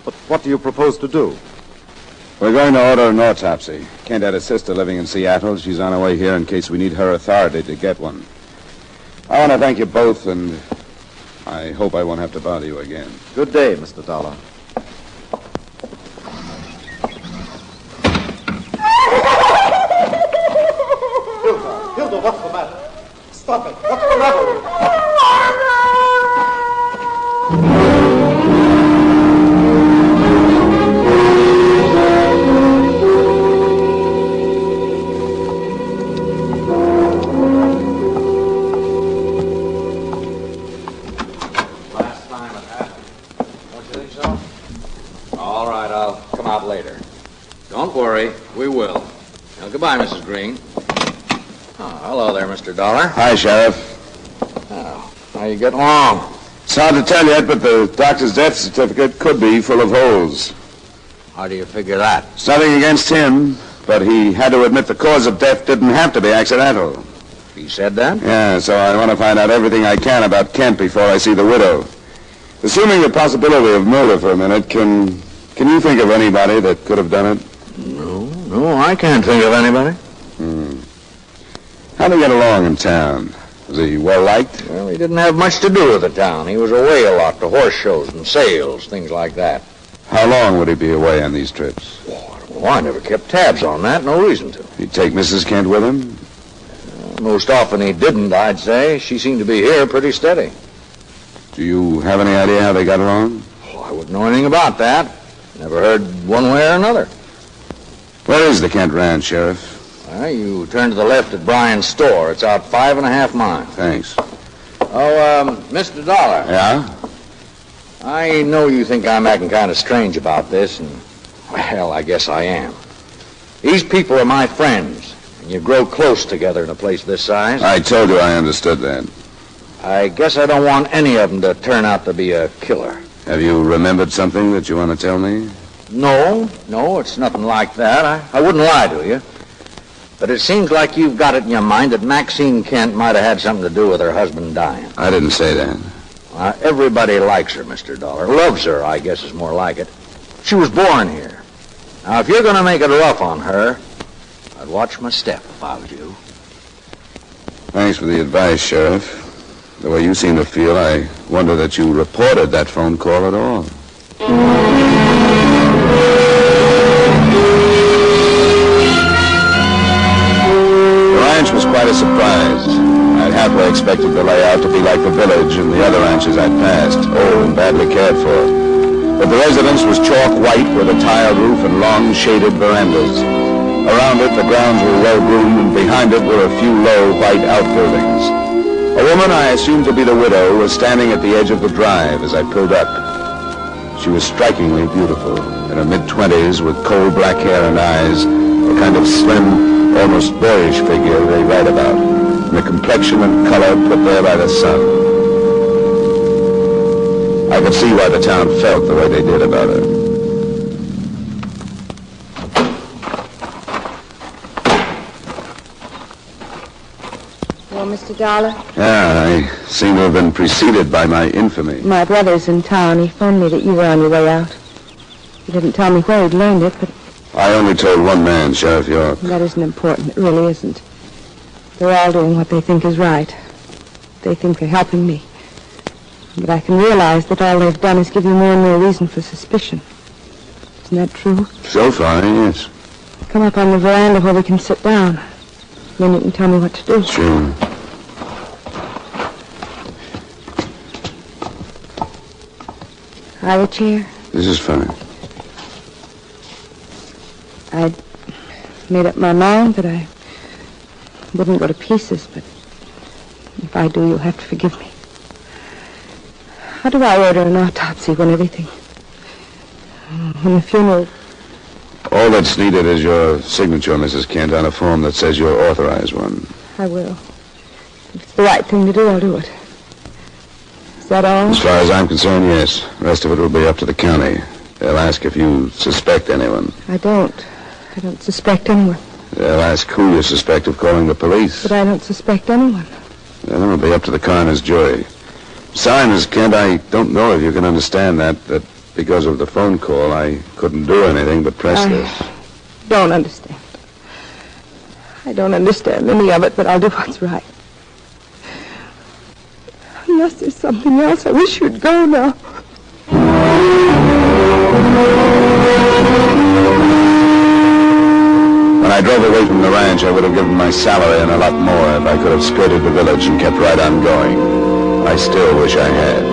But what do you propose to do?
We're going to order an autopsy. Kent had a sister living in Seattle. She's on her way here in case we need her authority to get one. I want to thank you both, and I hope I won't have to bother you again.
Good day, Mr. Dollar. Hilda, what's the matter? Stop it. What's the matter with you?
Last time it happened. Don't you think so? All right, I'll come out later. Don't worry, we will. Now, goodbye, Mrs. Green. Oh, hello there, Mr. Dollar.
Hi, Sheriff.
Oh, how you getting along?
It's hard to tell yet, but the doctor's death certificate could be full of holes.
How do you figure that?
It's nothing against him, but he had to admit the cause of death didn't have to be accidental.
He said that?
Yeah, so I want to find out everything I can about Kent before I see the widow. Assuming the possibility of murder for a minute, can you think of anybody that could have done it?
No, I can't think of anybody.
How'd he get along in town? Was he well-liked?
Well, he didn't have much to do with the town. He was away a lot to horse shows and sales, things like that.
How long would he be away on these trips?
Well, I never kept tabs on that. No reason to.
He'd take Mrs. Kent with him?
Most often he didn't, I'd say. She seemed to be here pretty steady.
Do you have any idea how they got along?
Oh, I wouldn't Wouldn't know anything about that. Never heard one way or another.
Where is the Kent Ranch, Sheriff?
Well, you turn to the left at Bryan's store. It's out 5.5 miles.
Thanks.
Oh, Mr. Dollar.
Yeah?
I know you think I'm acting kind of strange about this, and, well, I guess I am. These people are my friends, and you grow close together in a place this size.
I told you I understood that.
I guess I don't want any of them to turn out to be a killer.
Have you remembered something that you want to tell me?
No, it's nothing like that. I wouldn't lie to you. But it seems like you've got it in your mind that Maxine Kent might have had something to do with her husband dying.
I didn't say that.
Everybody likes her, Mr. Dollar. Loves her, I guess is more like it. She was born here. Now, if you're going to make it rough on her, I'd watch my step if I was you.
Thanks for the advice, Sheriff. The way you seem to feel, I wonder that you reported that phone call at all. The ranch was quite a surprise. I'd halfway expected the layout to be like the village and the other ranches I'd passed, old and badly cared for. But the residence was chalk white with a tiled roof and long shaded verandas. Around it, the grounds were well-groomed, and behind it were a few low white outbuildings. A woman I assumed to be the widow was standing at the edge of the drive as I pulled up. She was strikingly beautiful, in her mid-20s with coal black hair and eyes, a kind of slim, almost boyish figure they write about, and a complexion and color put there by the sun. I could see why the town felt the way they did about her.
Well, Mr. Dollar?
Yeah, I seem to have been preceded by my infamy.
My brother's in town. He phoned me that you were on your way out. He didn't tell me where he'd learned it, but...
I only told one man, Sheriff York.
That isn't important. It really isn't. They're all doing what they think is right. They think they're helping me. But I can realize that all they've done is give you more and more reason for suspicion. Isn't that true?
So far, yes.
Come up on the veranda where we can sit down. Then you can tell me what to do.
Sure.
Have a chair.
This is fine.
I'd made up my mind that I wouldn't go to pieces, but if I do, you'll have to forgive me. How do I order an autopsy when the funeral...
All that's needed is your signature, Mrs. Kent, on a form that says you're authorized one.
I will. If it's the right thing to do, I'll do it. Is that all?
As far as I'm concerned, yes. The rest of it will be up to the county. They'll ask if you suspect anyone.
I don't suspect anyone.
They'll ask who you suspect of calling the police.
But I don't suspect anyone.
Then it'll be up to the coroner's jury. Sorry, Miss Kent, I don't know if you can understand that because of the phone call, I couldn't do anything but press this.
Don't understand. I don't understand any of it, but I'll do what's right. Unless there's something else, I wish you'd go now.
When I drove away from the ranch, I would have given my salary and a lot more if I could have skirted the village and kept right on going. I still wish I had.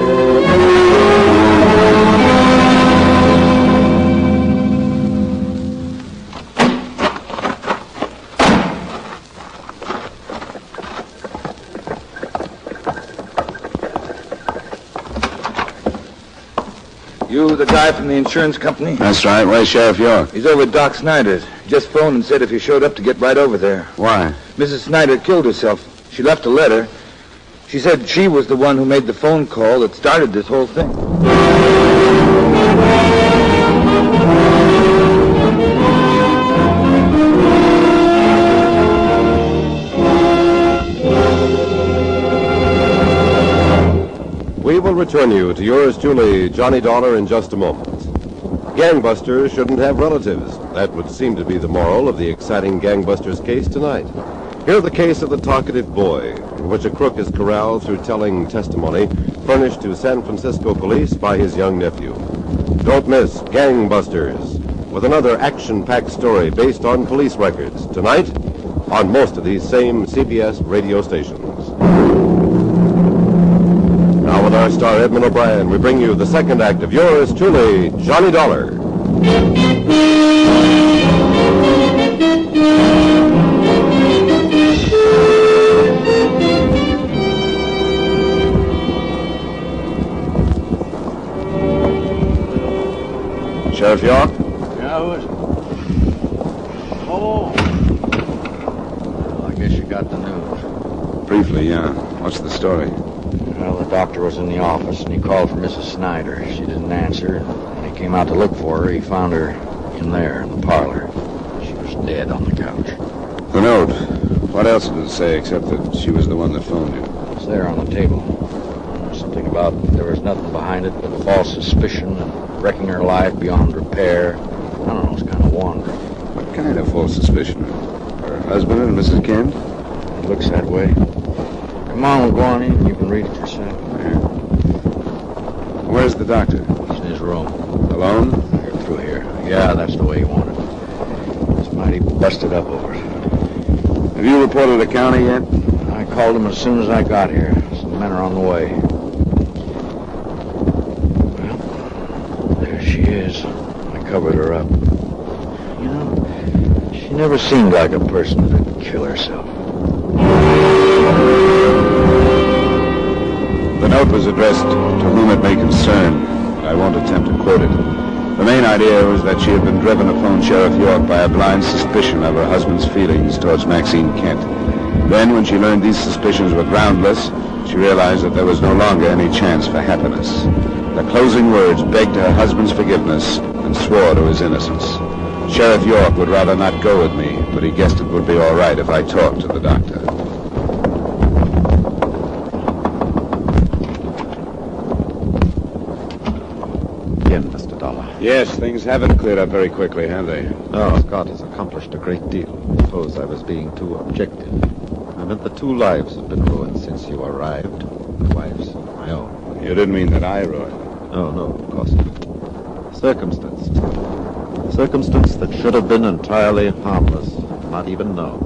You the guy from the insurance company?
That's right. Where's Sheriff York?
He's over at Doc Snyder's. Just phoned and said if you showed up to get right over there.
Why?
Mrs. Snyder killed herself. She left a letter. She said she was the one who made the phone call that started this whole thing.
We will return you to yours truly, Johnny Dollar, in just a moment. Gangbusters shouldn't have relatives. That would seem to be the moral of the exciting Gangbusters case tonight. Hear the case of the talkative boy, in which a crook is corralled through telling testimony furnished to San Francisco police by his young nephew. Don't miss Gangbusters, with another action-packed story based on police records, tonight on most of these same CBS radio stations. Now, with our star Edmund O'Brien, we bring you the second act of yours truly, Johnny Dollar.
Sheriff York?
Yeah, who is it? Oh. Well, I guess you got the news.
Briefly, yeah. What's the story?
Well, the doctor was in the office, and he called for Mrs. Snyder. She didn't answer. When he came out to look for her, he found her in there, in the parlor. She was dead on the couch.
The note. What else did it say except that she was the one that phoned you?
It's there on the table. Something about there was nothing behind it but false suspicion and wrecking her life beyond repair. I don't know, it's kind of wandering.
What kind of false suspicion? Her husband and Mrs. Kent?
It looks that way. Come on, we'll go on in. You can read it yourself.
Yeah. Where's the doctor?
He's in his room.
Alone?
You're through here. Yeah, that's the way he wanted it. He's mighty busted up over it.
Have you reported the county yet?
I called him as soon as I got here. Some men are on the way. Well, there she is. I covered her up. You know, she never seemed like a person that'd kill herself.
The note was addressed to whom it may concern. I won't attempt to quote it. The main idea was that she had been driven to phone Sheriff York by a blind suspicion of her husband's feelings towards Maxine Kent. Then, when she learned these suspicions were groundless, she realized that there was no longer any chance for happiness. The closing words begged her husband's forgiveness and swore to his innocence. Sheriff York would rather not go with me, but he guessed it would be all right if I talked to the doctor.
Again, Mr. Dollar.
Yes, things haven't cleared up very quickly, have they?
No, Scott has accomplished a great deal. Suppose I was being too objective. I meant the 2 lives have been ruined since you arrived. The wives of my own.
You didn't mean that I ruined them.
Oh, no, of course not. Circumstance. Circumstance that should have been entirely harmless, not even known.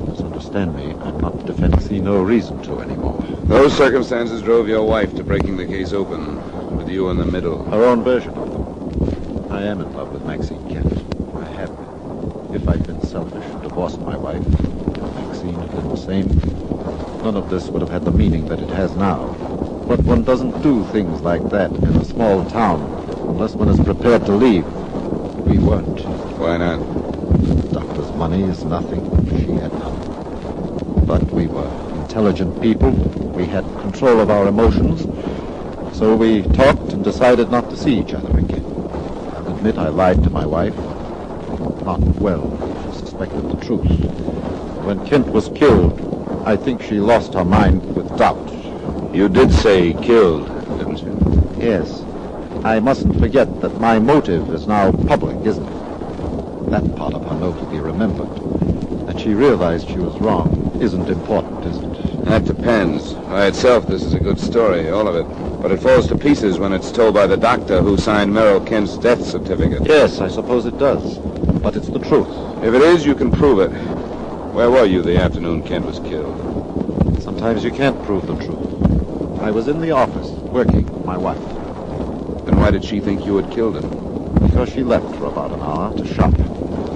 Misunderstand me, I'm not defending no reason to anymore.
Those circumstances drove your wife to breaking the case open, with you in the middle.
Her own version of them. I am in love with Maxine Kent. I have been. If I'd been selfish and divorced my wife, if Maxine had been the same, none of this would have had the meaning that it has now. But one doesn't do things like that in a small town unless one is prepared to leave. We weren't.
Why not?
The doctor's money is nothing. She had none. But we were intelligent people. We had control of our emotions. So we talked and decided not to see each other again. I'll admit I lied to my wife. Not well. She suspected the truth. When Kent was killed, I think she lost her mind with doubt.
You did say killed, didn't you?
Yes. I mustn't forget that my motive is now public, isn't it? That part of her note will be remembered. That she realized she was wrong isn't important, is it?
That depends. By itself, this is a good story, all of it. But it falls to pieces when it's told by the doctor who signed Merrill Kent's death certificate.
Yes, I suppose it does. But it's the truth.
If it is, you can prove it. Where were you the afternoon Kent was killed?
Sometimes you can't prove the truth. I was in the office, working with my wife.
Then why did she think you had killed him?
Because she left for about an hour to shop.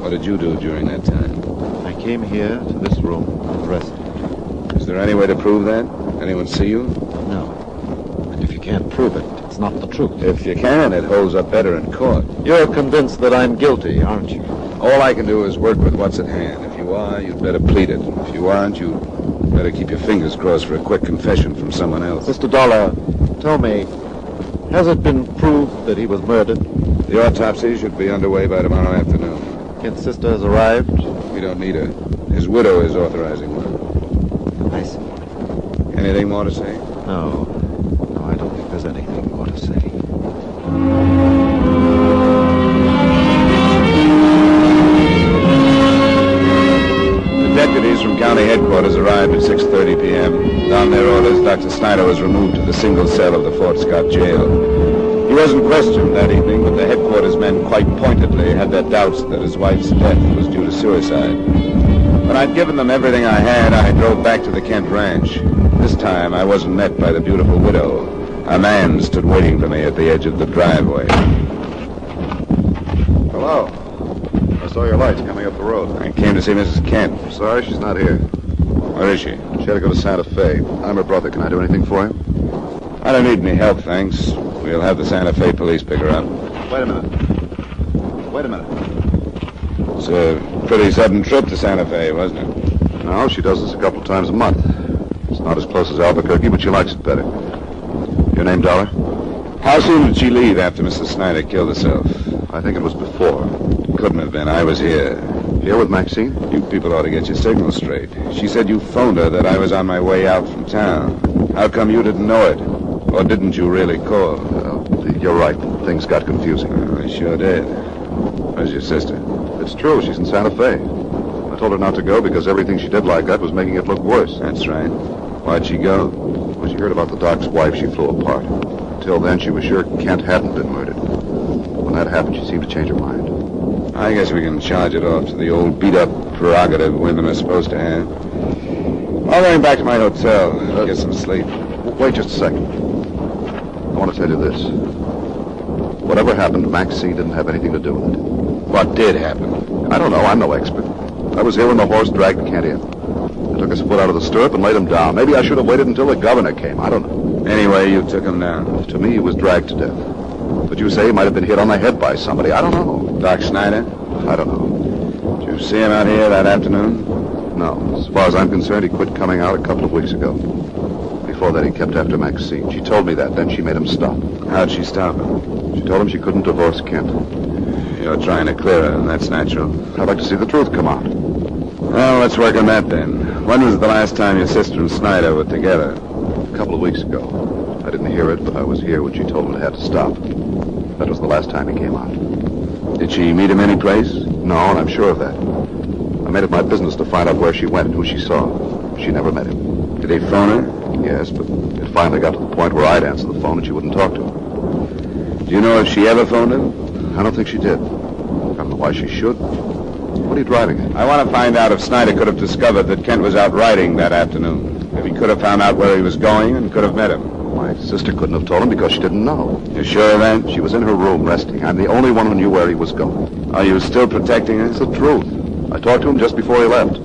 What did you do during that time?
I came here to this room and rested.
Is there any way to prove that? Anyone see you?
No. And if you can't prove it, it's not the truth.
If you can, it holds up better in court.
You're convinced that I'm guilty, aren't you?
All I can do is work with what's at hand. If you are, you'd better plead it. If you aren't, you'd better keep your fingers crossed for a quick confession from someone else.
Mr. Dollar, tell me, has it been proved that he was murdered?
The autopsy should be underway by tomorrow afternoon.
Kent's sister has arrived?
We don't need her. His widow is authorizing one.
I see.
Anything more to say?
No. No, I don't think there's anything more to say.
The deputies from county headquarters arrived at 6:30 p.m. On their orders, Dr. Snyder was removed to the single cell of the Fort Scott jail. He wasn't questioned that evening, but the headquarters men quite pointedly had their doubts that his wife's death was due to suicide. When I'd given them everything I had, I drove back to the Kent ranch. This time, I wasn't met by the beautiful widow. A man stood waiting for me at the edge of the driveway.
Hello. I saw your lights coming up the road.
I came to see Mrs. Kent.
Sorry, she's not here.
Where is she?
She had to go to Santa Fe. I'm her brother. Can I do anything for you?
I don't need any help, thanks. We'll have the Santa Fe police pick her up.
Wait a minute.
It's a pretty sudden trip to Santa Fe, wasn't it?
No, she does this a couple of times a month. It's not as close as Albuquerque, but she likes it better. Your name, Dollar?
How soon did she leave after Mrs. Snyder killed herself?
I think it was before.
Couldn't have been. I was here.
Here with Maxine?
You people ought to get your signals straight. She said you phoned her that I was on my way out from town. How come you didn't know it? Or didn't you really call?
You're right. Things got confusing.
I sure did. Where's your sister?
It's true. She's in Santa Fe. I told her not to go because everything she did like that was making it look worse.
That's right. Why'd she go?
When she heard about the doc's wife, she flew apart. Until then, she was sure Kent hadn't been murdered. When that happened, she seemed to change her mind.
I guess we can charge it off to the old beat-up prerogative women are supposed to have. I'll going back to my hotel. Get some sleep.
Wait just a second. I want to tell you this. Whatever happened, Maxine didn't have anything to do with it.
What did happen?
I don't know. I'm no expert. I was here when the horse dragged Kent in. I took his foot out of the stirrup and laid him down. Maybe I should have waited until the governor came. I don't know.
Anyway, you took him down.
To me, he was dragged to death. But you say he might have been hit on the head by somebody. I don't know.
Doc Snyder?
I don't know.
Did you see him out here that afternoon?
No. As far as I'm concerned, he quit coming out a couple of weeks ago. Before that, he kept after Maxine. She told me that. Then she made him stop.
How'd she stop him?
She told him she couldn't divorce Kent.
You're trying to clear her, and that's natural.
I'd like to see the truth come out.
Well, let's work on that then. When was the last time your sister and Snyder were together?
A couple of weeks ago. I didn't hear it, but I was here when she told him it had to stop. That was the last time he came out.
Did she meet him any place?
No, and I'm sure of that. I made it my business to find out where she went and who she saw. She never met him.
Did he phone her?
Yes, but it finally got to the point where I'd answer the phone and she wouldn't talk to him.
Do you know if she ever phoned him?
I don't think she did. I don't know why she should. What are you driving at?
I want to find out if Snyder could have discovered that Kent was out riding that afternoon. If he could have found out where he was going and could have met him.
My sister couldn't have told him because she didn't know.
You sure of that?
She was in her room resting. I'm the only one who knew where he was going.
Are you still protecting her?
It's the truth. I talked to him just before he left.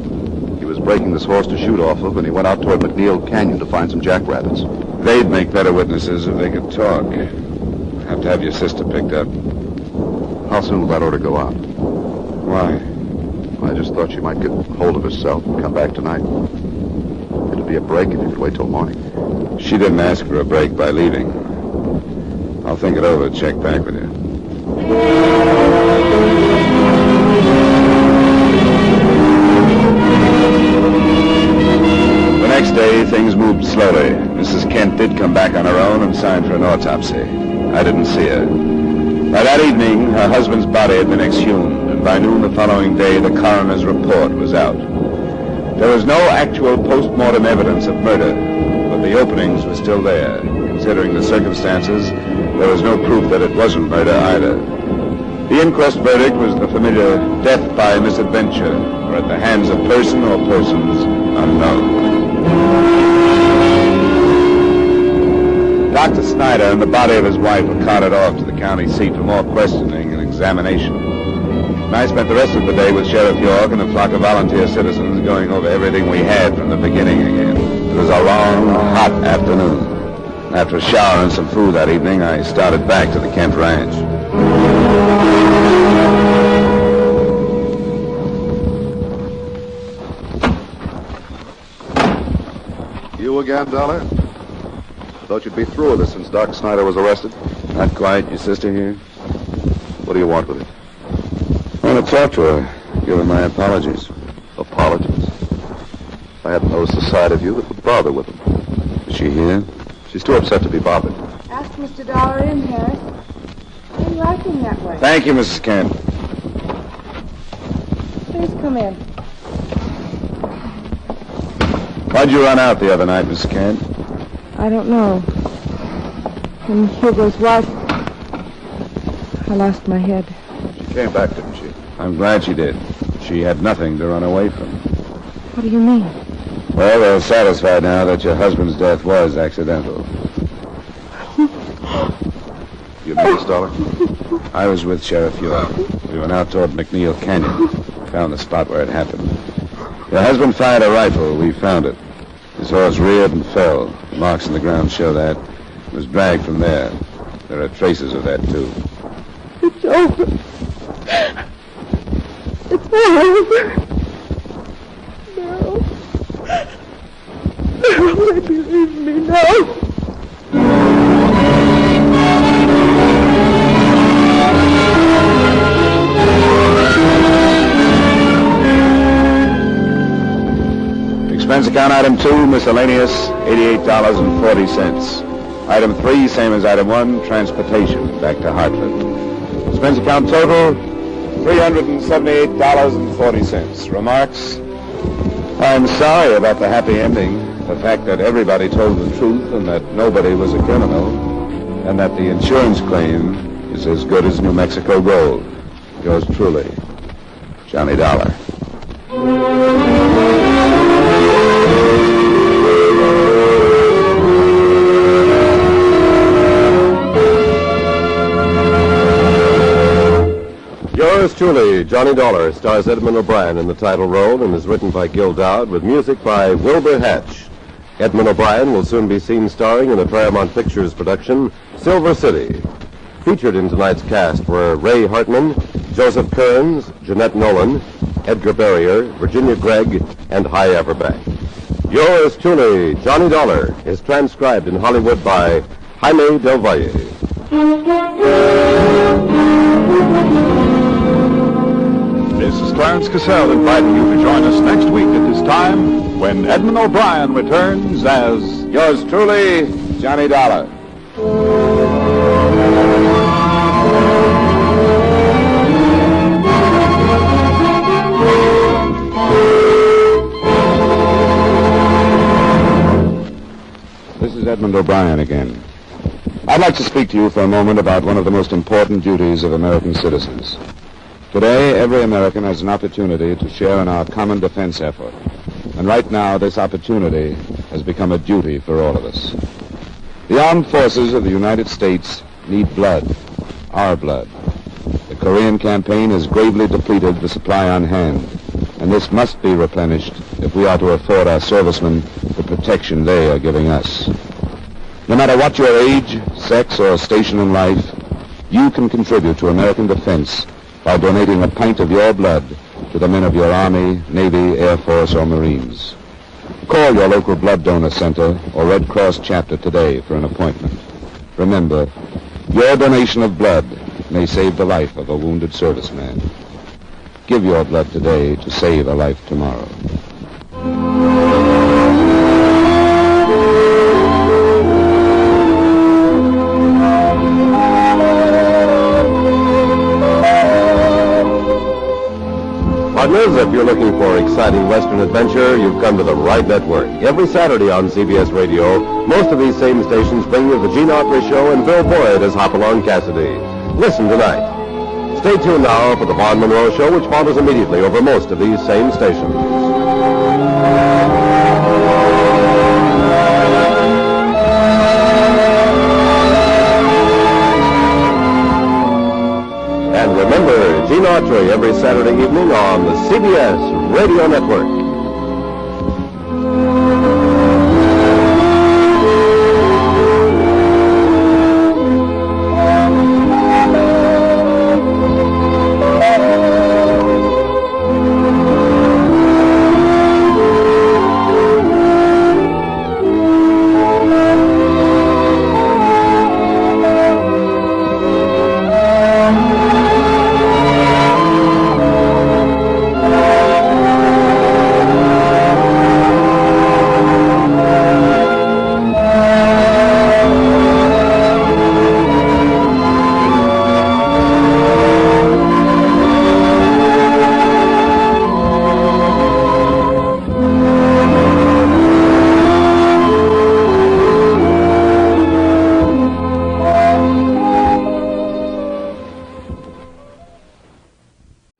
He was breaking this horse to shoot off of, and he went out toward McNeil Canyon to find some jackrabbits.
They'd make better witnesses if they could talk. Have to have your sister picked up.
How soon will that order go out?
Why?
I just thought she might get hold of herself and come back tonight. It'd be a break if you could wait till morning.
She didn't ask for a break by leaving. I'll think it over and check back with you. The next day, things moved slowly. Mrs. Kent did come back on her own and signed for an autopsy. I didn't see her. By that evening, her husband's body had been exhumed, and by noon the following day, the coroner's report was out. There was no actual post-mortem evidence of murder, but the openings were still there. Considering the circumstances, there was no proof that it wasn't murder either. The inquest verdict was the familiar death by misadventure, or at the hands of person or persons unknown. Dr. Snyder and the body of his wife were carted off to the county seat for more questioning and examination. And I spent the rest of the day with Sheriff York and a flock of volunteer citizens going over everything we had from the beginning again. It was a long, hot afternoon. After a shower and some food that evening, I started back to the Kent Ranch.
You again, Dollar? Thought you'd be through with this since Doc Snyder was arrested.
Not quite. Your sister here?
What do you want with it?
I want to talk to her. Give her my apologies.
Apologies? I hadn't noticed the side of you that would bother with them.
Is she here?
She's too upset to be bothered.
Ask Mr. Dollar in, Harris. Why are you acting that way?
Thank you, Mrs. Kent.
Please come in.
Why'd you run out the other night, Mrs. Kent?
I don't know. When Hugo's wife, I lost my head.
She came back, didn't she?
I'm glad she did. She had nothing to run away from.
What do you mean?
Well, they're satisfied now that your husband's death was accidental. You know this, Dollar? I was with Sheriff York. We went out toward McNeil Canyon. Found the spot where it happened. Your husband fired a rifle. We found it. His horse reared and fell. The marks in the ground show that. It was dragged from there. There are traces of that, too.
It's over. It's all over. No, they believe me now.
Expense account item 2, miscellaneous, $88.40. Item 3, same as item 1, transportation back to Hartford. Expense account total, $378.40. Remarks? I'm sorry about the happy ending. The fact that everybody told the truth and that nobody was a criminal, and that the insurance claim is as good as New Mexico gold. Yours truly, Johnny Dollar.
Yours truly, Johnny Dollar, stars Edmund O'Brien in the title role and is written by Gil Dowd with music by Wilbur Hatch. Edmund O'Brien will soon be seen starring in the Paramount Pictures production, Silver City. Featured in tonight's cast were Ray Hartman, Joseph Kearns, Jeanette Nolan, Edgar Barrier, Virginia Gregg, and Hy Averback. Yours truly, Johnny Dollar, is transcribed in Hollywood by Jaime Del Valle.
This is Clarence Cassell inviting you to join us next week at this time when Edmund O'Brien returns as...
Yours truly, Johnny Dollar. This is Edmund O'Brien again. I'd like to speak to you for a moment about one of the most important duties of American citizens. Today, every American has an opportunity to share in our common defense effort. And right now, this opportunity has become a duty for all of us. The armed forces of the United States need blood, our blood. The Korean campaign has gravely depleted the supply on hand, and this must be replenished if we are to afford our servicemen the protection they are giving us. No matter what your age, sex, or station in life, you can contribute to American defense by donating a pint of your blood to the men of your Army, Navy, Air Force, or Marines. Call your local blood donor center or Red Cross chapter today for an appointment. Remember, your donation of blood may save the life of a wounded serviceman. Give your blood today to save a life tomorrow.
Partners, if you're looking for exciting Western adventure, you've come to the right network. Every Saturday on CBS Radio, most of these same stations bring you the Gene Autry Show and Bill Boyd as Hopalong Cassidy. Listen tonight. Stay tuned now for the Vaughn Monroe Show, which follows immediately over most of these same stations. And remember, Gene Autry every Saturday evening on the CBS Radio Network.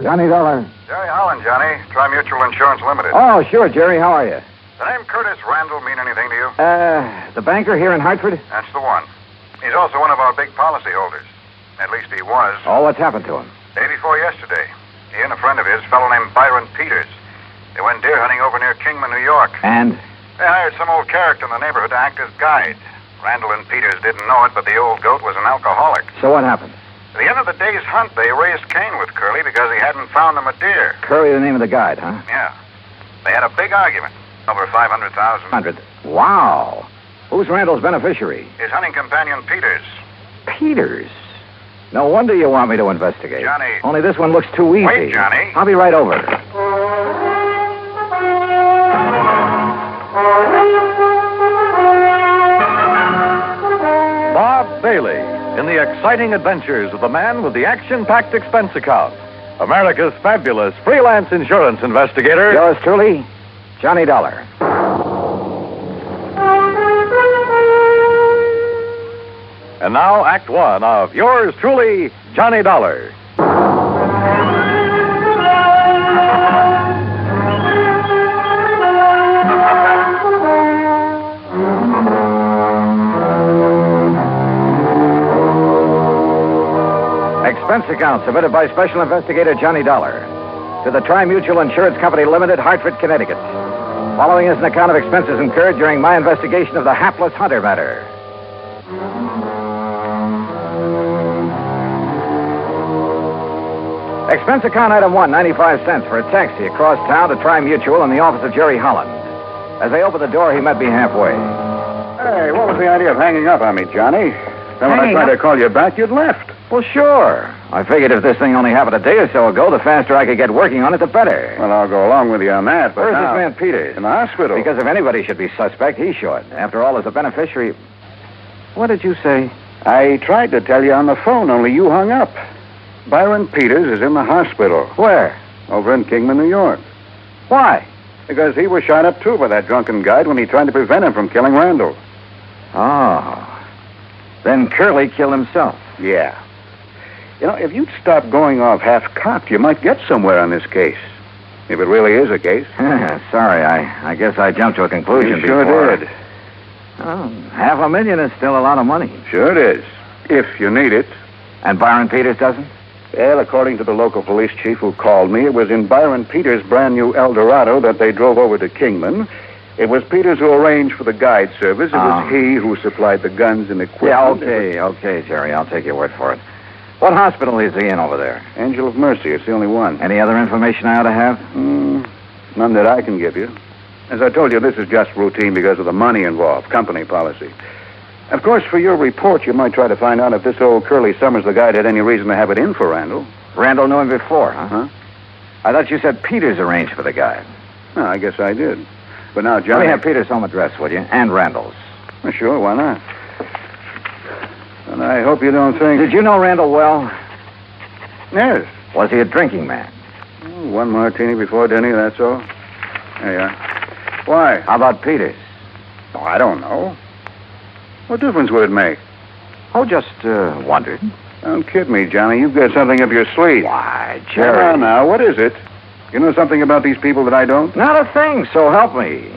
Johnny Dollar.
Jerry Holland, Johnny. Tri-Mutual Insurance Limited.
Oh, sure, Jerry. How are you?
The name Curtis Randall mean anything to you?
The banker here in Hartford?
That's the one. He's also one of our big policyholders.
At least he was.
Oh, what's happened to him?
Day before yesterday, he and a friend of his, a fellow named Byron Peters, they went deer hunting over near Kingman, New York.
And?
They hired some old character in the neighborhood to act as guide. Randall and Peters didn't know it, but the old goat was an alcoholic.
So what happened?
At the end of the day's hunt, they raised Cain with Curly because he hadn't found them a deer.
Curly, the name of the guide, huh?
Yeah. They had a big argument. Over 500,000.
100. Wow. Who's Randall's beneficiary?
His hunting companion, Peters.
Peters. No wonder you want me to investigate.
Johnny.
Only this one looks too easy.
Wait, Johnny.
I'll be right over.
Bob Bailey in the exciting adventures of the man with the action-packed expense account. America's fabulous freelance insurance investigator.
Yours truly, Johnny Dollar.
And now, Act One of yours truly, Johnny Dollar.
Expense account submitted by Special Investigator Johnny Dollar to the Tri-Mutual Insurance Company Limited, Hartford, Connecticut. Following is an account of expenses incurred during my investigation of the Hapless Hunter matter. Expense account item 1, 95 cents for a taxi across town to Tri-Mutual in the office of Jerry Holland. As I opened the door, he met me halfway.
Hey, what was the idea of hanging up on me, Johnny? Then when I tried to call you back, you'd left.
Well, sure. I figured if this thing only happened a day or so ago, the faster I could get working on it, the better.
Well, I'll go along with you on that, but
Where's
now...
this man Peters?
In the hospital.
Because if anybody should be suspect, he should. After all, as a beneficiary... What did you say?
I tried to tell you on the phone, only you hung up. Byron Peters is in the hospital.
Where?
Over in Kingman, New York.
Why?
Because he was shot up, too, by that drunken guide when he tried to prevent him from killing Randall.
Oh. Then Curly killed himself.
Yeah. You know, if you'd stop going off half-cocked, you might get somewhere on this case. If it really is a case.
Sorry, I guess I jumped to a conclusion
You sure
before.
did.
Oh, $500,000 is still a lot of money.
Sure it is. If you need it.
And Byron Peters doesn't?
Well, according to the local police chief who called me, it was in Byron Peters' brand new Eldorado that they drove over to Kingman. It was Peters who arranged for the guide service. It was he who supplied the guns and equipment.
Yeah, okay, Jerry. I'll take your word for it. What hospital is he in over there?
Angel of Mercy. It's the only one.
Any other information I ought to have?
None that I can give you. As I told you, this is just routine because of the money involved, company policy. Of course, for your report, you might try to find out if this old Curly Summers, the guide, had any reason to have it in for Randall.
Randall knew him before, huh?
Huh?
I thought you said Peters arranged for the guide.
No, I guess I did. But now,
Let
Johnny...
me have Peters' home address, would you? And Randall's.
Well, sure, why not? And I hope you don't think...
Did you know Randall well?
Yes.
Was he a drinking man?
One martini before dinner, that's all. There you are. Why?
How about Peters?
Oh, I don't know. What difference would it make?
Oh, just wondered.
Don't kid me, Johnny. You've got something up your sleeve.
Why, Jerry.
Now, what is it? You know something about these people that I don't?
Not a thing, so help me.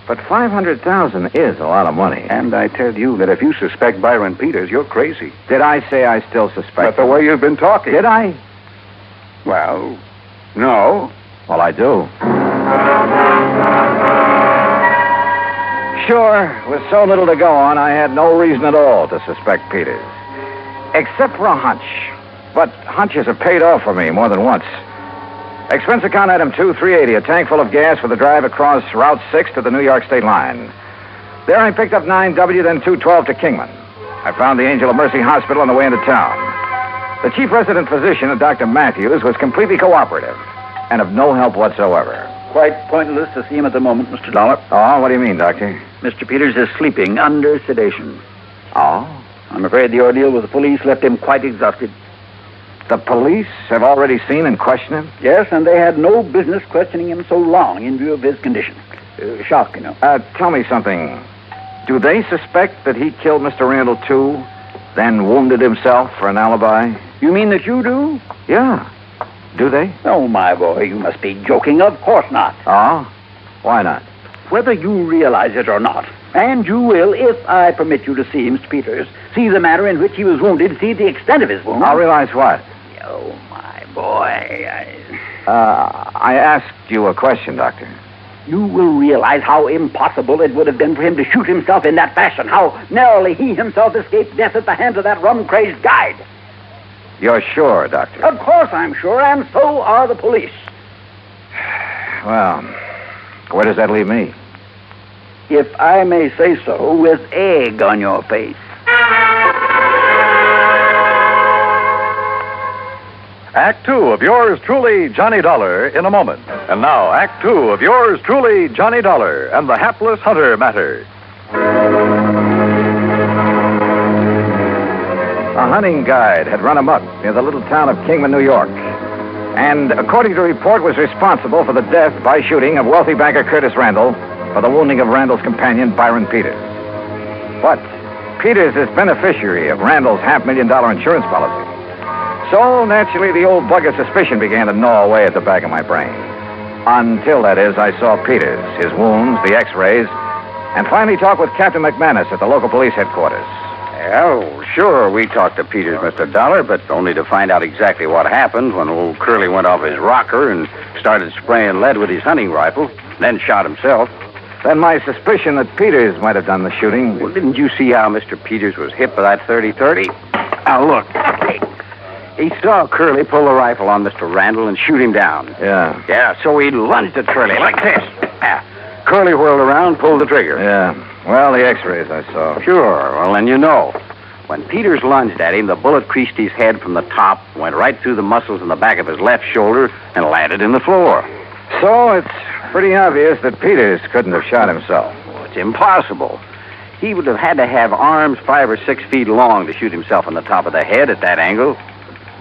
But $500,000 is a lot of money.
And I tell you that if you suspect Byron Peters, you're crazy.
Did I say I still suspect
But the
him?
way you've been talking.
Did I?
Well, no.
Well, I do. Sure, with so little to go on, I had no reason at all to suspect Peters. Except for a hunch. But hunches have paid off for me more than once. Expense account item 2, $380, a tank full of gas for the drive across Route 6 to the New York state line. There I picked up 9W, then 212 to Kingman. I found the Angel of Mercy Hospital on the way into town. The chief resident physician, Dr. Matthews, was completely cooperative and of no help whatsoever.
Quite pointless to see him at the moment, Mr. Dollar.
Oh, what do you mean, Doctor?
Mr. Peters is sleeping under sedation.
Oh?
I'm afraid the ordeal with the police left him quite exhausted.
The police have already seen and questioned him?
Yes, and they had no business questioning him so long in view of his condition. Shock, you know.
Tell me something. Do they suspect that he killed Mr. Randall, too, then wounded himself for an alibi?
You mean that you do?
Yeah. Do they?
Oh, my boy, you must be joking. Of course not.
Oh? Why not?
Whether you realize it or not, And you will, if I permit you to see, Mr. Peters, see the manner in which he was wounded, see the extent of his wound.
I'll realize what?
Oh, my boy.
I asked you a question, Doctor.
You will realize how impossible it would have been for him to shoot himself in that fashion, how narrowly he himself escaped death at the hands of that rum-crazed guide.
You're sure, Doctor?
Of course I'm sure, and so are the police.
Well, where does that leave me?
If I may say so, with egg on your face.
Act two of yours truly, Johnny Dollar, in a moment. And now, Act two of yours truly, Johnny Dollar, and the Hapless Hunter matter.
A hunting guide had run amok near the little town of Kingman, New York, and, according to report, was responsible for the death by shooting of wealthy banker Curtis Randall for the wounding of Randall's companion, Byron Peters. But Peters is beneficiary of Randall's $500,000 insurance policy. So, naturally, the old bug of suspicion began to gnaw away at the back of my brain. Until, that is, I saw Peters, his wounds, the x-rays, and finally talked with Captain McManus at the local police headquarters.
Well, sure, we talked to Peters, Mr. Dollar, but only to find out exactly what happened when old Curly went off his rocker and started spraying lead with his hunting rifle, then shot himself.
Then my suspicion that Peters might have done the shooting...
Well, didn't you see how Mr. Peters was hit by that .30-30? Now, look. He saw Curly pull the rifle on Mr. Randall and shoot him down.
Yeah.
Yeah, so he lunged at Curly like this. Curly whirled around, pulled the trigger.
Yeah. Well, the x-rays I saw.
Sure. Well, then you know. When Peters lunged at him, the bullet creased his head from the top, went right through the muscles in the back of his left shoulder, and landed in the floor.
So it's pretty obvious that Peters couldn't have shot himself.
Well, it's impossible. He would have had to have arms 5 or 6 feet long to shoot himself in the top of the head at that angle.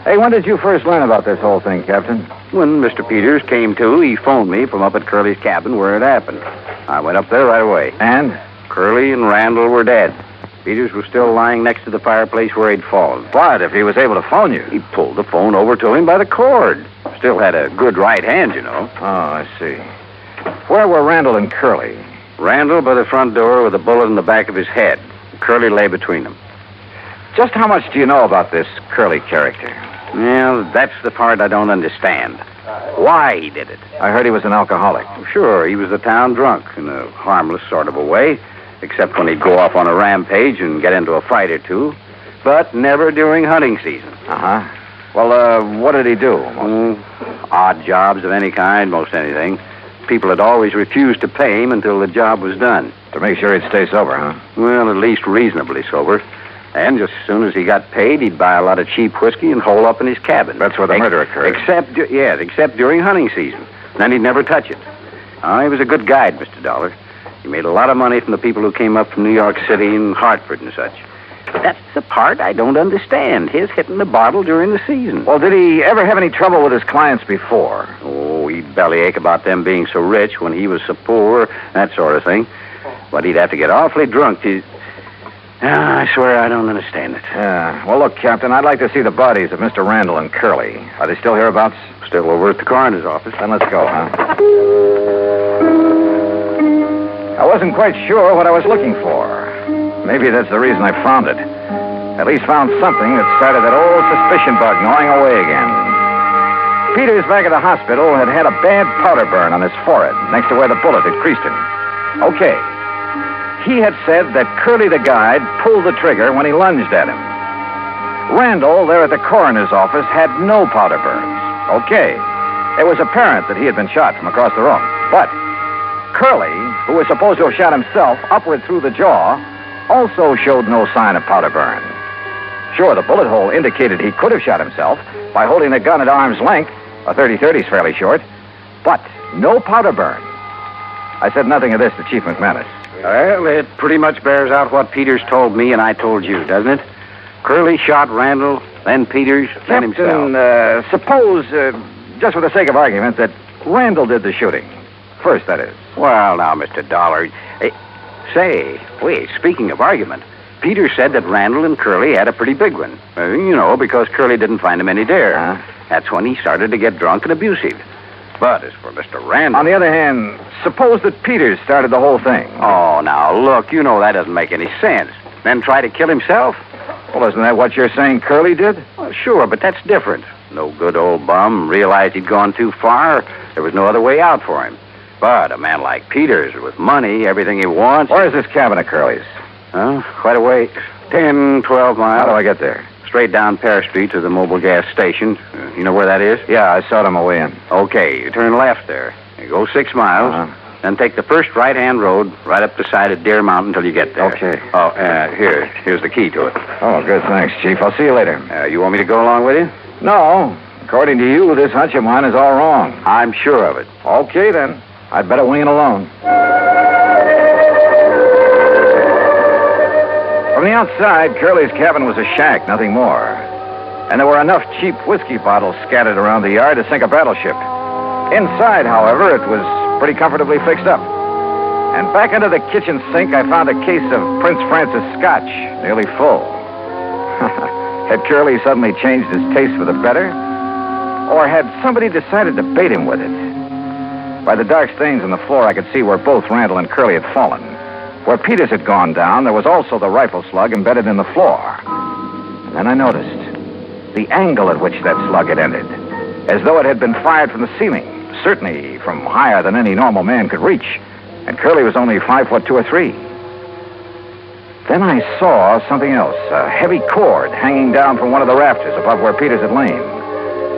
Hey, when did you first learn about this whole thing, Captain?
When Mr. Peters came to, he phoned me from up at Curly's cabin where it happened. I went up there right away.
And?
Curly and Randall were dead. Peters was still lying next to the fireplace where he'd fallen.
But if he was able to phone you...
He pulled the phone over to him by the cord. Still had a good right hand, you know.
Oh, I see. Where were Randall and Curly?
Randall by the front door with a bullet in the back of his head. Curly lay between them.
Just how much do you know about this Curly character?
Well, that's the part I don't understand. Why he did it.
I heard he was an alcoholic.
Sure, he was a town drunk in a harmless sort of a way, except when he'd go off on a rampage and get into a fight or two, but never during hunting season.
Uh-huh. Well, what did he do?
Odd jobs of any kind, most anything. People had always refused to pay him until the job was done.
To make sure he'd stay sober, huh?
Well, at least reasonably sober. And just as soon as he got paid, he'd buy a lot of cheap whiskey and hole up in his cabin.
That's where the murder occurred.
Except during hunting season. Then he'd never touch it. He was a good guide, Mr. Dollar. He made a lot of money from the people who came up from New York City and Hartford and such. That's the part I don't understand, his hitting the bottle during the season.
Well, did he ever have any trouble with his clients before?
Oh, he'd bellyache about them being so rich when he was so poor, that sort of thing. But he'd have to get awfully drunk to... I swear I don't understand it.
Yeah. Well, look, Captain, I'd like to see the bodies of Mr. Randall and Curly. Are they still hereabouts?
Still over at the coroner's office.
Then let's go, huh? I wasn't quite sure what I was looking for. Maybe that's the reason I found it. At least found something that started that old suspicion bug gnawing away again. Peters, back at the hospital, had had a bad powder burn on his forehead, next to where the bullet had creased him. Okay. He had said that Curly the guide pulled the trigger when he lunged at him. Randall, there at the coroner's office, had no powder burns. Okay. It was apparent that he had been shot from across the room. But Curly, who was supposed to have shot himself upward through the jaw, also showed no sign of powder burn. Sure, the bullet hole indicated he could have shot himself by holding the gun at arm's length. A .30-30 is fairly short. But no powder burn. I said nothing of this to Chief McManus.
Well, it pretty much bears out what Peters told me and I told you, doesn't it? Curly shot Randall, then Peters, then himself.
Captain, suppose, just for the sake of argument, that Randall did the shooting. First, that is.
Well, now, Mr. Dollar... Wait, speaking of argument, Peters said that Randall and Curly had a pretty big one. Because Curly didn't find him any dare. That's when he started to get drunk and abusive. But as for Mr. Randall...
On the other hand, suppose that Peters started the whole thing.
Oh, now, look, you know that doesn't make any sense. Then try to kill himself?
Well, isn't that what you're saying Curly did?
Well, sure, but that's different. No good old bum realized he'd gone too far. There was no other way out for him. But a man like Peters, with money, everything he wants...
Where's this cabin of Curly's?
Huh? Quite a way. 10, 12 miles.
How do I get there?
Straight down Pear Street to the mobile gas station. You know where that is?
Yeah, I saw it on my way in.
Okay, you turn left there. You go 6 miles. Then take the first right-hand road right up the side of Deer Mountain until you get there.
Okay.
Oh, here's the key to it.
Oh, good, thanks, Chief. I'll see you later.
You want me to go along with you?
No. According to you, this hunch of mine is all wrong.
I'm sure of it.
Okay, then. I'd better wing it alone. From the outside, Curly's cabin was a shack, nothing more. And there were enough cheap whiskey bottles scattered around the yard to sink a battleship. Inside, however, it was pretty comfortably fixed up. And back under the kitchen sink, I found a case of Prince Francis Scotch, nearly full. Had Curly suddenly changed his taste for the better? Or had somebody decided to bait him with it? By the dark stains on the floor, I could see where both Randall and Curly had fallen. Where Peters had gone down, there was also the rifle slug embedded in the floor. And then I noticed the angle at which that slug had ended, as though it had been fired from the ceiling, certainly from higher than any normal man could reach. And Curly was only 5 foot 2 or 3. Then I saw something else, a heavy cord hanging down from one of the rafters above where Peters had lain.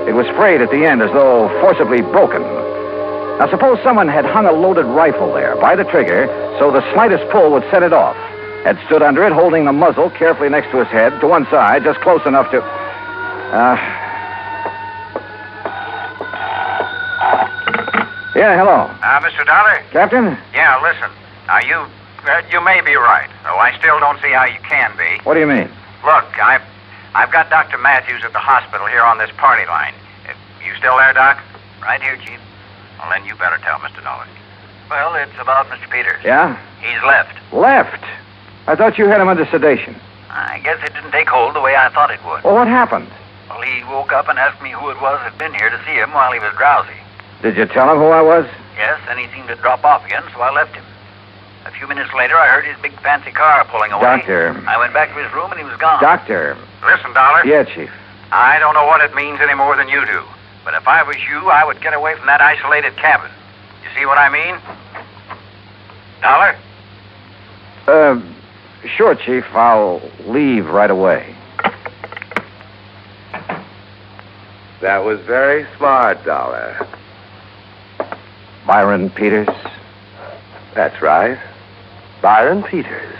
It was frayed at the end as though forcibly broken. Now, suppose someone had hung a loaded rifle there by the trigger so the slightest pull would set it off, had stood under it holding the muzzle carefully next to his head, to one side, just close enough to... Yeah, hello.
Mr. Dollar?
Captain?
Yeah, listen. Now, you may be right, though I still don't see how you can be.
What do you mean?
Look, I've got Dr. Matthews at the hospital here on this party line. You still there, Doc? Right here, Chief. Well, then you better tell Mr. Dollar. Well, it's about Mr. Peters.
Yeah?
He's left.
Left? I thought you had him under sedation.
I guess it didn't take hold the way I thought it would.
Well, what happened?
Well, he woke up and asked me who it was that had been here to see him while he was drowsy.
Did you tell him who I was?
Yes, and he seemed to drop off again, so I left him. A few minutes later, I heard his big fancy car pulling away.
Doctor.
I went back to his room and he was gone.
Doctor.
Listen, Dollar.
Yeah, Chief.
I don't know what it means any more than you do. But if I was you, I would get away from that isolated cabin. You see what I mean? Dollar?
Sure, Chief. I'll leave right away.
That was very smart, Dollar.
Byron Peters?
That's right. Byron Peters.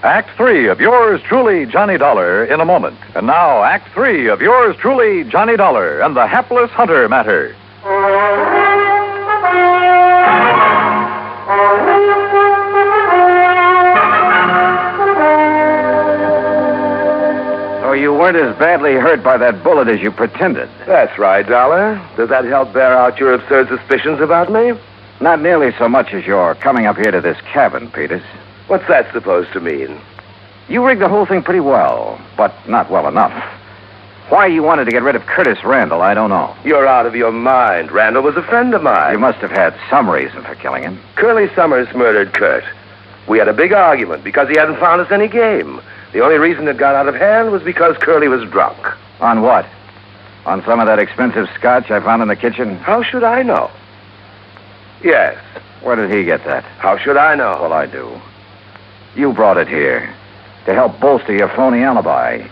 Act 3 of yours truly, Johnny Dollar, in a moment. And now, Act 3 of yours truly, Johnny Dollar, and the Hapless Hunter matter.
So you weren't as badly hurt by that bullet as you pretended.
That's right, Dollar. Does that help bear out your absurd suspicions about me?
Not nearly so much as your coming up here to this cabin, Peters.
What's that supposed to mean?
You rigged the whole thing pretty well, but not well enough. Why you wanted to get rid of Curtis Randall, I don't know.
You're out of your mind. Randall was a friend of mine.
You must have had some reason for killing him.
Curly Summers murdered Kurt. We had a big argument because he hadn't found us any game. The only reason it got out of hand was because Curly was drunk.
On what? On some of that expensive scotch I found in the kitchen?
How should I know? Yes.
Where did he get that?
How should I know?
Well, I do. You brought it here to help bolster your phony alibi,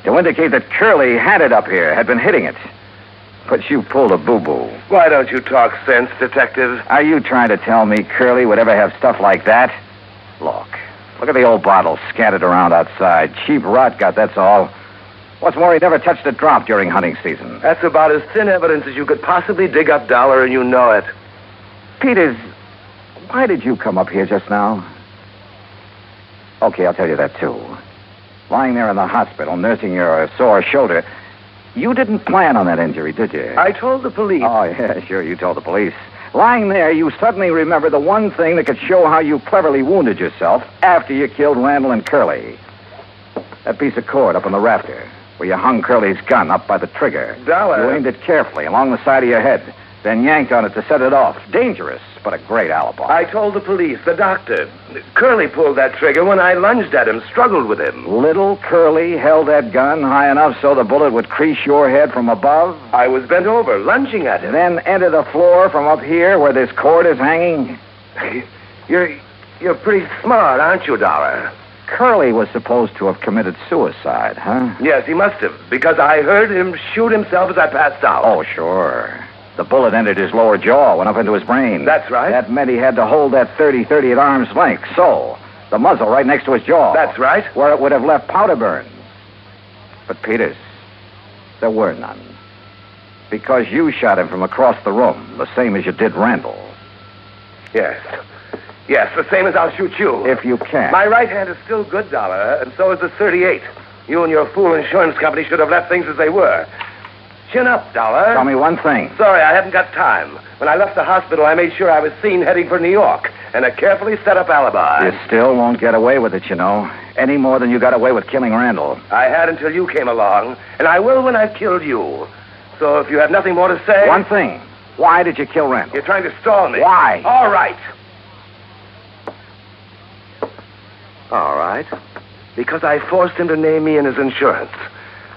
to indicate that Curly had it up here, had been hitting it. But you pulled a boo-boo.
Why don't you talk sense, detective?
Are you trying to tell me Curly would ever have stuff like that? Look at the old bottles scattered around outside. Cheap rot gut, that's all. What's more, he never touched a drop during hunting season.
That's about as thin evidence as you could possibly dig up, Dollar, and you know it.
Peters, why did you come up here just now? Okay, I'll tell you that, too. Lying there in the hospital, nursing your sore shoulder, you didn't plan on that injury, did you?
I told the police.
Oh, yeah, sure, you told the police. Lying there, you suddenly remember the one thing that could show how you cleverly wounded yourself after you killed Randall and Curly. That piece of cord up on the rafter. where you hung Curly's gun up by the trigger.
Dollar.
You aimed it carefully along the side of your head, then yanked on it to set it off. Dangerous, but a great alibi.
I told the police, the doctor. Curly pulled that trigger when I lunged at him, struggled with him.
Little Curly held that gun high enough so the bullet would crease your head from above?
I was bent over, lunging at him.
Then enter the floor from up here where this cord is hanging?
You're pretty smart, aren't you, Dollar?
Curly was supposed to have committed suicide, huh?
Yes, he must have, because I heard him shoot himself as I passed out.
Oh, sure. The bullet entered his lower jaw, went up into his brain.
That's right.
That meant he had to hold that 30-30 at arm's length, so the muzzle right next to his jaw.
That's right.
Where it would have left powder burns. But, Peters, there were none. Because you shot him from across the room, the same as you did Randall.
Yes. Yes, the same as I'll shoot you.
If you can.
My right hand is still good, Dollar, and so is the 38. You and your fool insurance company should have left things as they were. Chin up, Dollar.
Tell me one thing.
Sorry, I haven't got time. When I left the hospital, I made sure I was seen heading for New York, and a carefully set up alibi.
You still won't get away with it, you know. Any more than you got away with killing Randall.
I had until you came along, and I will when I've killed you. So if you have nothing more to say...
One thing. Why did you kill Randall?
You're trying to stall me.
Why?
All right. All right. Because I forced him to name me in his insurance.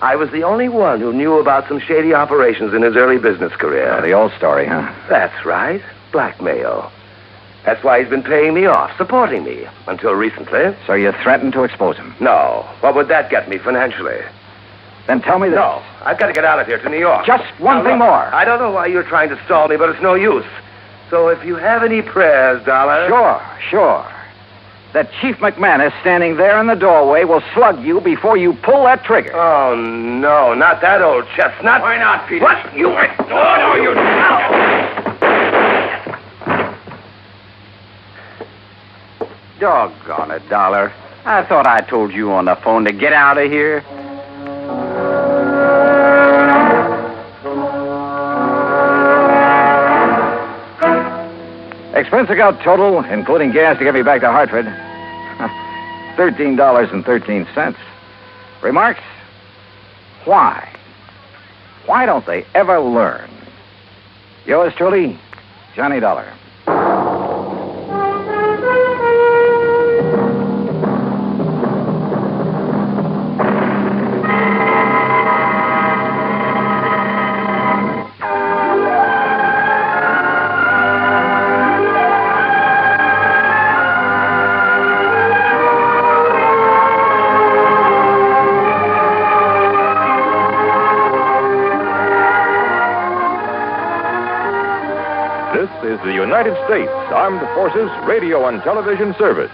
I was the only one who knew about some shady operations in his early business career.
The old story, huh?
That's right. Blackmail. That's why he's been paying me off, supporting me, until recently.
So you threatened to expose him?
No. What would that get me financially?
Then tell me this.
No. I've got to get out of here to New York.
Just one thing
look,
more.
I don't know why you're trying to stall me, but it's no use. So if you have any prayers, Dollar...
Sure. That Chief McManus standing there in the doorway will slug you before you pull that trigger.
Oh, no, not that old chestnut.
Why not, Peter?
What? You...
No, you...
Doggone it, Dollar. I thought I told you on the phone to get out of here.
Expense account total, including gas to get me back to Hartford, $13.13. Remarks? Why? Why don't they ever learn? Yours truly, Johnny Dollar.
This is the United States Armed Forces Radio and Television Service.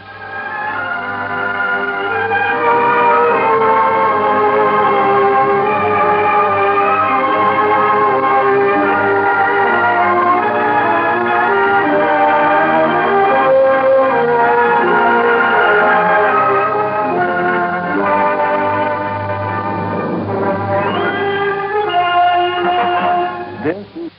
This is